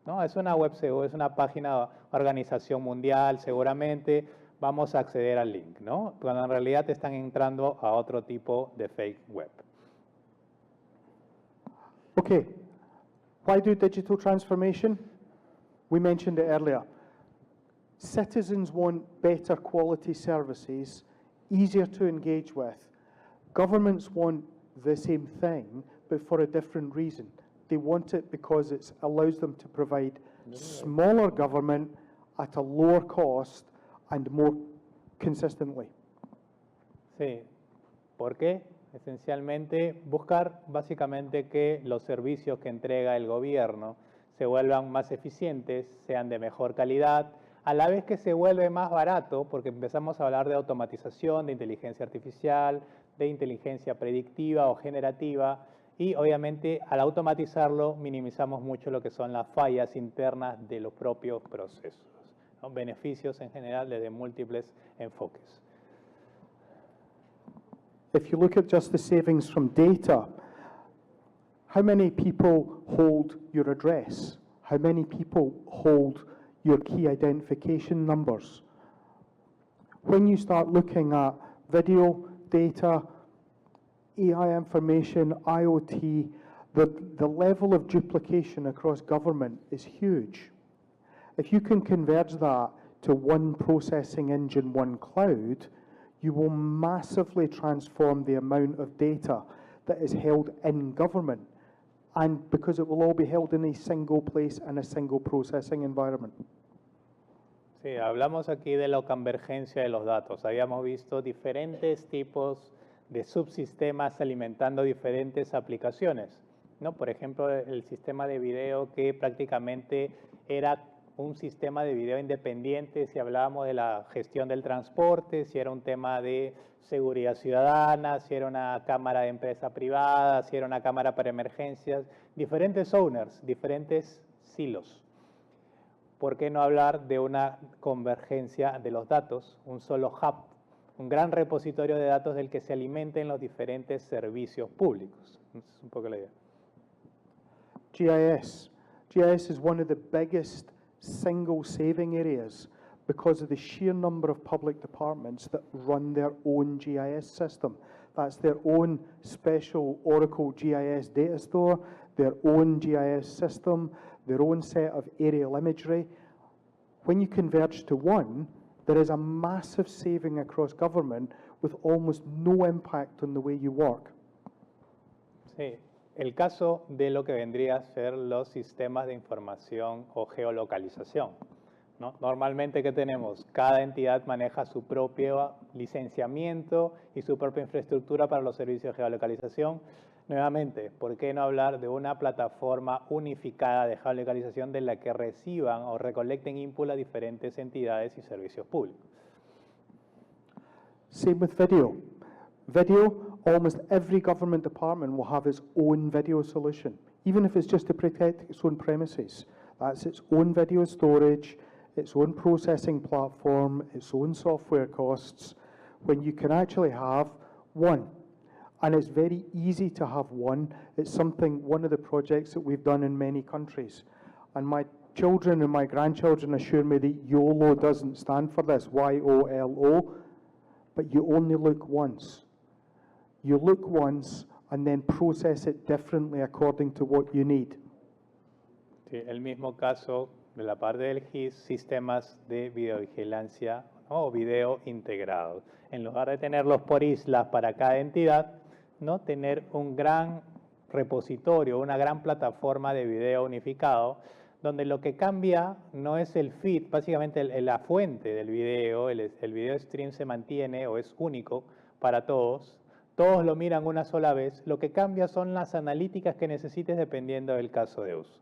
¿no? Es una web, es una página organización mundial, seguramente, vamos a acceder al link, ¿no? Cuando en realidad te están entrando a otro tipo de fake web. Okay, why do digital transformation? We mentioned it earlier. Citizens want better quality services, easier to engage with. Governments want the same thing, but for a different reason. They want it because it allows them to provide smaller government at a lower cost and more consistently. Sí, ¿por qué? Esencialmente buscar básicamente que los servicios que entrega el gobierno se vuelvan más eficientes, sean de mejor calidad, a la vez que se vuelve más barato, porque empezamos a hablar de automatización, de inteligencia artificial, de inteligencia predictiva o generativa, y obviamente al automatizarlo minimizamos mucho lo que son las fallas internas de los propios procesos, ¿no? Beneficios en general desde múltiples enfoques. If you look at just the savings from data, how many people hold your address? How many people hold your key identification numbers? When you start looking at video, data, AI information, IoT, the level of duplication across government is huge. If you can converge that to one processing engine, one cloud, you will massively transform the amount of data that is held in government, and because it will all be held in a single place and a single processing environment. Sí, hablamos aquí de la convergencia de los datos. Habíamos visto diferentes tipos de subsistemas alimentando diferentes aplicaciones, ¿no? Por ejemplo, el sistema de video que prácticamente era un sistema de video independiente si hablábamos de la gestión del transporte, si era un tema de seguridad ciudadana, si era una cámara de empresa privada, si era una cámara para emergencias, diferentes owners, diferentes silos. ¿Por qué no hablar de una convergencia de los datos, un solo hub, un gran repositorio de datos del que se alimenten los diferentes servicios públicos? Esa es un poco la idea. GIS. GIS is one of the biggest single saving areas because of the sheer number of public departments that run their own GIS system. That's their own special Oracle GIS data store, their own GIS system, their own set of aerial imagery. When you converge to one, there is a massive saving across government with almost no impact on the way you work. Sí, el caso de lo que vendría a ser los sistemas de información o geolocalización, ¿no? Normalmente, ¿qué tenemos? Cada entidad maneja su propio licenciamiento y su propia infraestructura para los servicios de geolocalización. Nuevamente, ¿por qué no hablar de una plataforma unificada de geolocalización de la que reciban o recolecten input a diferentes entidades y servicios públicos? Same with video. Video, almost every government department will have its own video solution, even if it's just to protect its own premises. That's its own video storage, its own processing platform, its own software costs, when you can actually have one. And it's very easy to have one. It's one of the projects that we've done in many countries. And my children and my grandchildren assure me that YOLO doesn't stand for this, Y-O-L-O, but you only look once. You look once and then process it differently according to what you need. Sí, el mismo caso de la parte del GIS, sistemas de videovigilancia, ¿no? O video integrados. En lugar de tenerlos por islas para cada entidad, ¿no? Tener un gran repositorio, una gran plataforma de video unificado, donde lo que cambia no es el feed, básicamente la fuente del video, el video stream se mantiene o es único para todos lo miran una sola vez, lo que cambia son las analíticas que necesites dependiendo del caso de uso.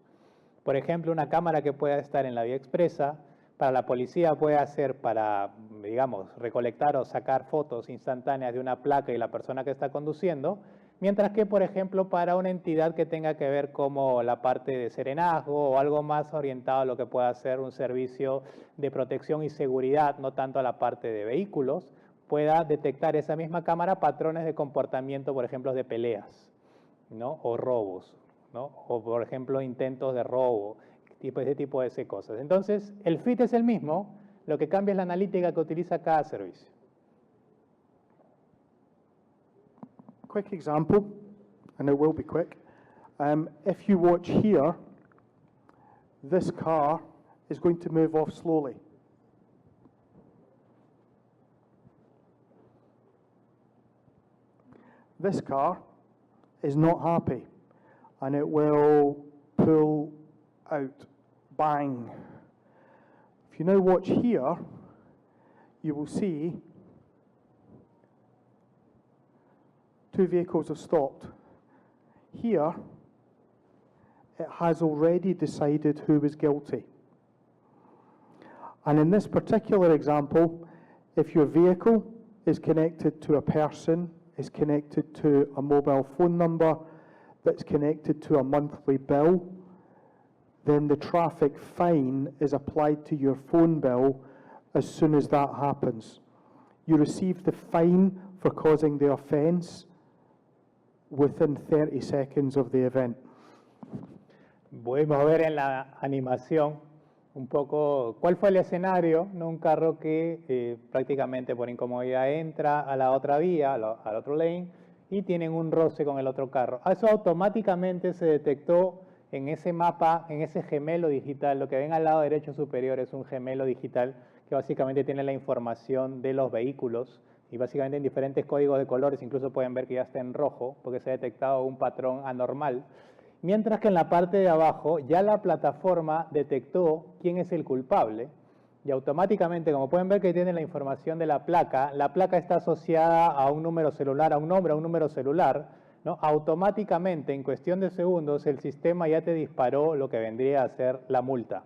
Por ejemplo, una cámara que pueda estar en la vía expresa, para la policía puede ser para, digamos, recolectar o sacar fotos instantáneas de una placa y la persona que está conduciendo, mientras que, por ejemplo, para una entidad que tenga que ver como la parte de serenazgo o algo más orientado a lo que pueda ser un servicio de protección y seguridad, no tanto a la parte de vehículos, pueda detectar esa misma cámara patrones de comportamiento, por ejemplo, de peleas, ¿no? O robos, ¿no? O, por ejemplo, intentos de robo, ese tipo de cosas. Entonces, el fit es el mismo, Lo que cambia es la analítica que utiliza cada servicio. Quick example, and it will be quick. If you watch here, this car is going to move off slowly. This car is not happy, and it will pull out, bang. If you now watch here, you will see two vehicles have stopped. Here, it has already decided who was guilty. And in this particular example, if your vehicle is connected to a person, is connected to a mobile phone number, that's connected to a monthly bill, then the traffic fine is applied to your phone bill as soon as that happens. You receive the fine for causing the offence within 30 seconds of the event. Podemos ver en la animación un poco cuál fue el escenario, ¿no? Un carro que prácticamente por incomodidad entra a la otra vía, al otro lane, y tienen un roce con el otro carro. Eso automáticamente se detectó en ese mapa, en ese gemelo digital. Lo que ven al lado derecho superior es un gemelo digital que básicamente tiene la información de los vehículos y básicamente en diferentes códigos de colores, incluso pueden ver que ya está en rojo porque se ha detectado un patrón anormal. Mientras que en la parte de abajo ya la plataforma detectó quién es el culpable y automáticamente, como pueden ver que tiene la información de la placa está asociada a un número celular, a un nombre, a un número celular, ¿no? Automáticamente, en cuestión de segundos, el sistema ya te disparó lo que vendría a ser la multa.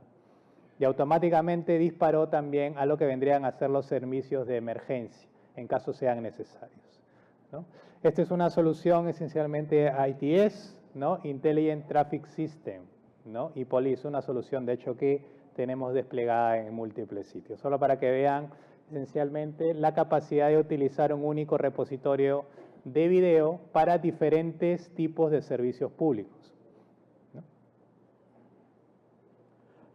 Y automáticamente disparó también a lo que vendrían a ser los servicios de emergencia, en caso sean necesarios, ¿no? Esta es una solución esencialmente ITS, ¿no? Intelligent Traffic System, ¿no? Y Police, una solución de hecho que tenemos desplegada en múltiples sitios. Solo para que vean esencialmente la capacidad de utilizar un único repositorio de video para diferentes tipos de servicios públicos, ¿no?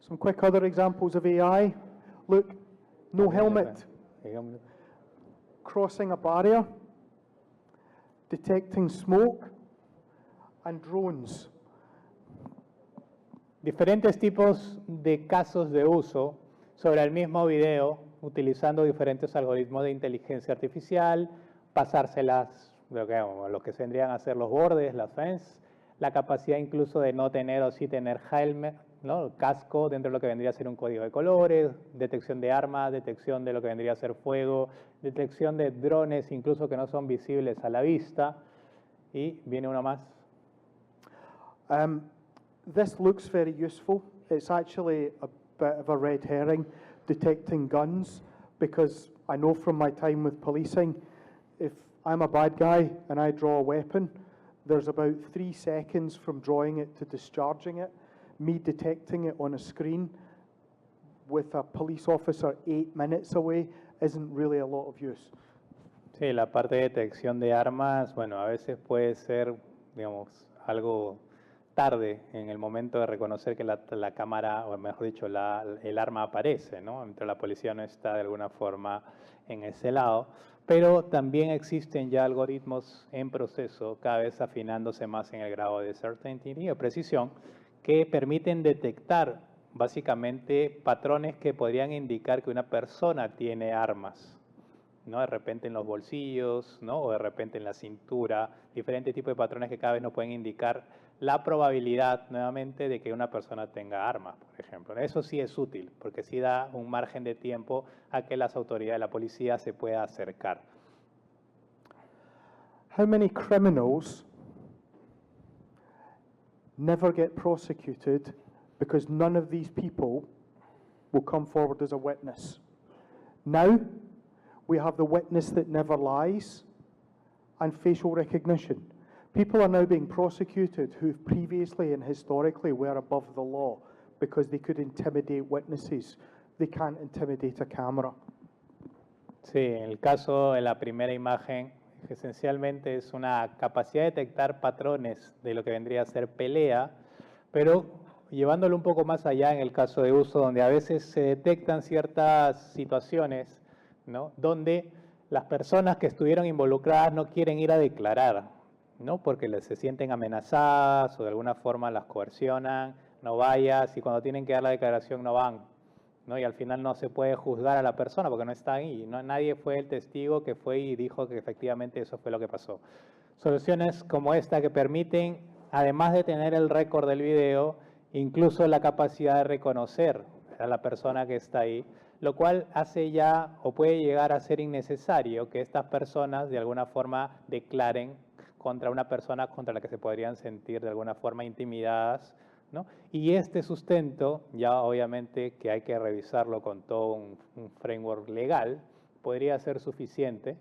Some quick other examples of AI. Look, no helmet, crossing a barrier, detecting smoke, and drones. Diferentes tipos de casos de uso sobre el mismo video, utilizando diferentes algoritmos de inteligencia artificial, pasárselas, lo que vendrían a ser los bordes, las fence, la capacidad incluso de no tener o sí tener helmet, ¿no? Casco dentro de lo que vendría a ser un código de colores, detección de armas, detección de lo que vendría a ser fuego, detección de drones incluso que no son visibles a la vista. Y viene uno más. This looks very useful. It's actually a bit of a red herring, detecting guns, because I know from my time with policing, if I'm a bad guy and I draw a weapon, there's about 3 seconds from drawing it to discharging it. Me detecting it on a screen with a police officer 8 minutes away isn't really a lot of use. Sí, la parte de detección de armas, bueno, a veces puede ser, digamos, algo tarde en el momento de reconocer que la cámara, o mejor dicho, el arma aparece, ¿no? Mientras la policía no está de alguna forma en ese lado. Pero también existen ya algoritmos en proceso, cada vez afinándose más en el grado de certainty o precisión, que permiten detectar básicamente patrones que podrían indicar que una persona tiene armas, ¿no? De repente en los bolsillos, ¿no? O de repente en la cintura, diferentes tipos de patrones que cada vez nos pueden indicar la probabilidad nuevamente de que una persona tenga armas, por ejemplo. Eso sí es útil, porque sí da un margen de tiempo a que las autoridades de la policía se puedan acercar. How many criminals never get prosecuted because none of these people will come forward as a witness? Now, we have the witness that never lies and facial recognition. People are now being prosecuted who previously and historically were above the law because they could intimidate witnesses. They can't intimidate a camera. Sí, en el caso de la primera imagen, esencialmente es una capacidad de detectar patrones de lo que vendría a ser pelea, pero llevándolo un poco más allá en el caso de uso, donde a veces se detectan ciertas situaciones, ¿no?, donde las personas que estuvieron involucradas no quieren ir a declarar, ¿no?, porque se sienten amenazadas o de alguna forma las coercionan, no vayas, y cuando tienen que dar la declaración no van, ¿no? Y al final no se puede juzgar a la persona porque no está ahí, ¿no? Nadie fue el testigo que fue y dijo que efectivamente eso fue lo que pasó. Soluciones como esta que permiten, además de tener el récord del video, incluso la capacidad de reconocer a la persona que está ahí, lo cual hace ya o puede llegar a ser innecesario que estas personas de alguna forma declaren contra una persona contra la que se podrían sentir de alguna forma intimidadas, ¿no? Y este sustento, ya obviamente que hay que revisarlo con todo un framework legal, podría ser suficiente,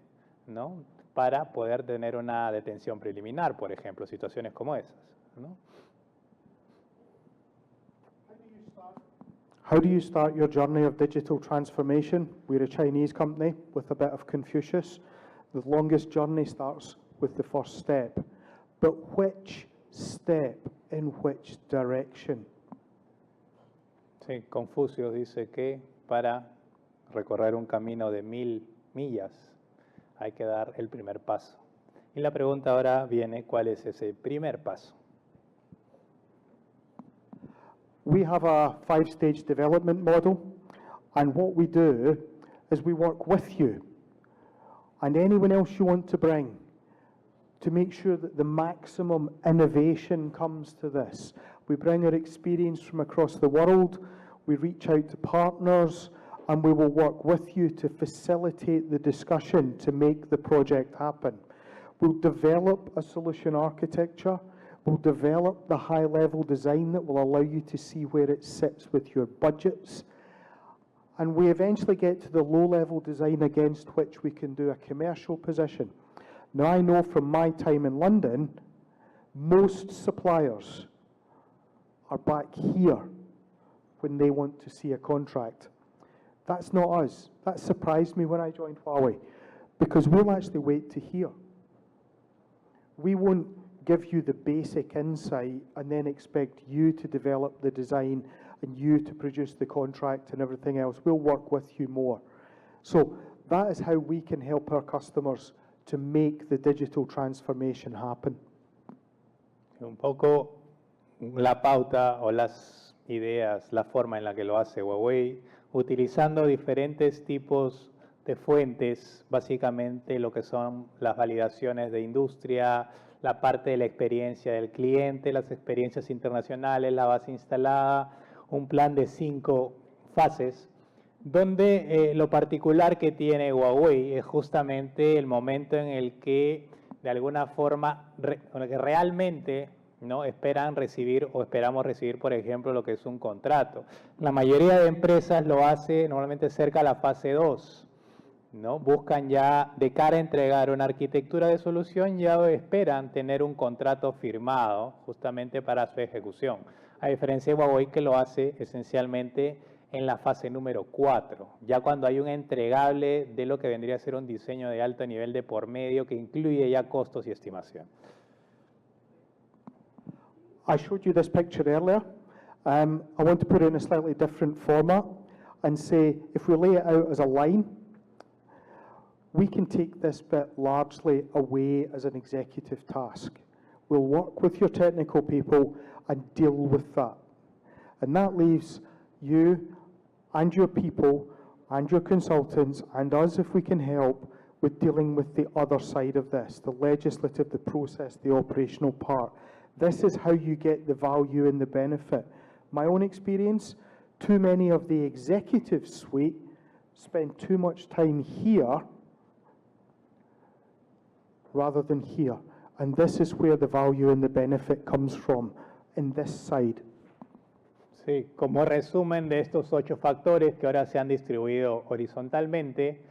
¿no?, para poder tener una detención preliminar, por ejemplo, situaciones como esas, ¿no? How do you start your journey of digital transformation? We're a Chinese company with a bit of Confucius. The longest journey starts with the first step. But which step in which direction? Sí, Confucio dice que para recorrer un camino de 1000 millas hay que dar el primer paso. Y la pregunta ahora viene, ¿cuál es ese primer paso? We have a 5-stage development model, and what we do is we work with you and anyone else you want to bring to make sure that the maximum innovation comes to this. We bring our experience from across the world, we reach out to partners, and we will work with you to facilitate the discussion to make the project happen. We'll develop a solution architecture. We'll develop the high-level design that will allow you to see where it sits with your budgets. And we eventually get to the low-level design against which we can do a commercial position. Now, I know from my time in London, most suppliers are back here when they want to see a contract. That's not us. That surprised me when I joined Huawei, because we'll actually wait to hear. We won't give you the basic insight and then expect you to develop the design and you to produce the contract and everything else. We'll work with you more. So that is how we can help our customers to make the digital transformation happen. Un poco la pauta o las ideas, la forma en la que lo hace Huawei, utilizando diferentes tipos de fuentes, básicamente lo que son las validaciones de industria, la parte de la experiencia del cliente, las experiencias internacionales, la base instalada, un plan de 5 fases, donde lo particular que tiene Huawei es justamente el momento en el que de alguna forma que realmente, ¿no?, esperan recibir o esperamos recibir, por ejemplo, lo que es un contrato. La mayoría de empresas lo hace normalmente cerca a la fase 2, ¿no? Buscan ya de cara a entregar una arquitectura de solución, ya esperan tener un contrato firmado justamente para su ejecución. A diferencia de Huawei, que lo hace esencialmente en la fase número 4, ya cuando hay un entregable de lo que vendría a ser un diseño de alto nivel de por medio que incluye ya costos y estimación. I showed you this picture earlier. I want to put it in a slightly different format and say, if we lay it out as a line, we can take this bit largely away as an executive task. We'll work with your technical people and deal with that. And that leaves you and your people and your consultants and us, if we can help, with dealing with the other side of this, the legislative, the process, the operational part. This is how you get the value and the benefit. My own experience, too many of the executive suite spend too much time here rather than here. And this is where the value and the benefit comes from, in this side. Sí, como resumen de estos 8 factores que ahora se han distribuido horizontalmente,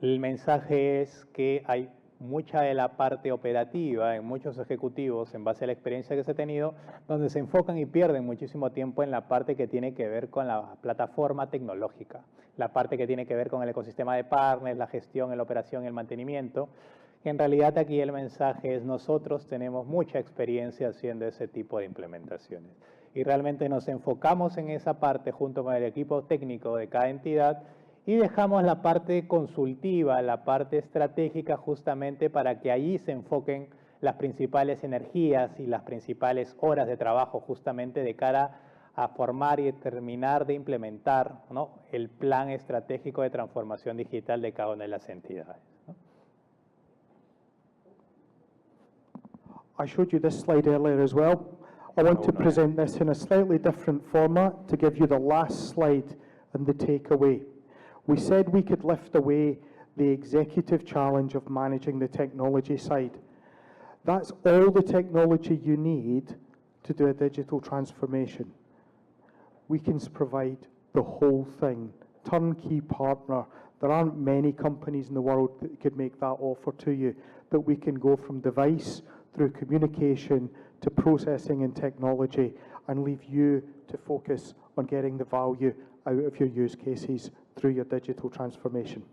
el mensaje es que hay mucha de la parte operativa en muchos ejecutivos, en base a la experiencia que se ha tenido, donde se enfocan y pierden muchísimo tiempo en la parte que tiene que ver con la plataforma tecnológica, la parte que tiene que ver con el ecosistema de partners, la gestión, la operación y el mantenimiento. En realidad aquí el mensaje es: nosotros tenemos mucha experiencia haciendo ese tipo de implementaciones. y realmente nos enfocamos en esa parte junto con el equipo técnico de cada entidad y dejamos la parte consultiva, la parte estratégica justamente para que allí se enfoquen las principales energías y las principales horas de trabajo justamente de cara a formar y terminar de implementar, ¿no?, el plan estratégico de transformación digital de cada una de las entidades, ¿no? I showed you this slide earlier as well. I want to present this in a slightly different format to give you the last slide and the takeaway. We said we could lift away the executive challenge of managing the technology side. That's all the technology you need to do a digital transformation. We can provide the whole thing, turnkey partner. There aren't many companies in the world that could make that offer to you, that we can go from device through communication to processing and technology and leave you to focus on getting the value out of your use cases through your digital transformation.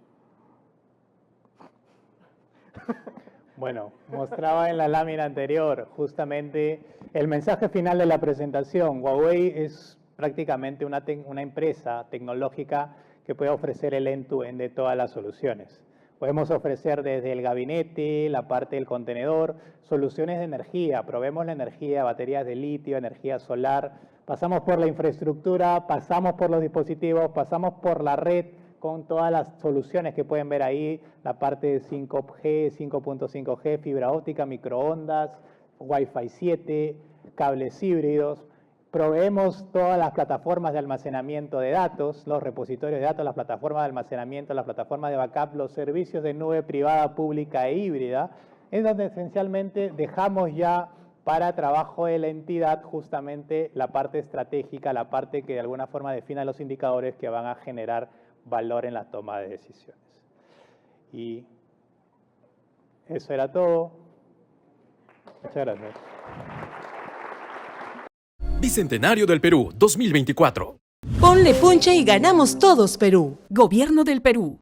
Bueno, mostraba en la lámina anterior justamente el mensaje final de la presentación. Huawei es prácticamente una empresa tecnológica que puede ofrecer el end-to-end de todas las soluciones. Podemos ofrecer desde el gabinete, la parte del contenedor, soluciones de energía. Proveemos la energía, baterías de litio, energía solar. Pasamos por la infraestructura, pasamos por los dispositivos, pasamos por la red con todas las soluciones que pueden ver ahí, la parte de 5G, 5.5G, fibra óptica, microondas, Wi-Fi 7, cables híbridos. Proveemos todas las plataformas de almacenamiento de datos, los repositorios de datos, las plataformas de almacenamiento, las plataformas de backup, los servicios de nube privada, pública e híbrida, en donde esencialmente dejamos ya para trabajo de la entidad justamente la parte estratégica, la parte que de alguna forma defina los indicadores que van a generar valor en la toma de decisiones. Y eso era todo. Muchas gracias. Bicentenario del Perú 2024. Ponle punche y ganamos todos, Perú. Gobierno del Perú.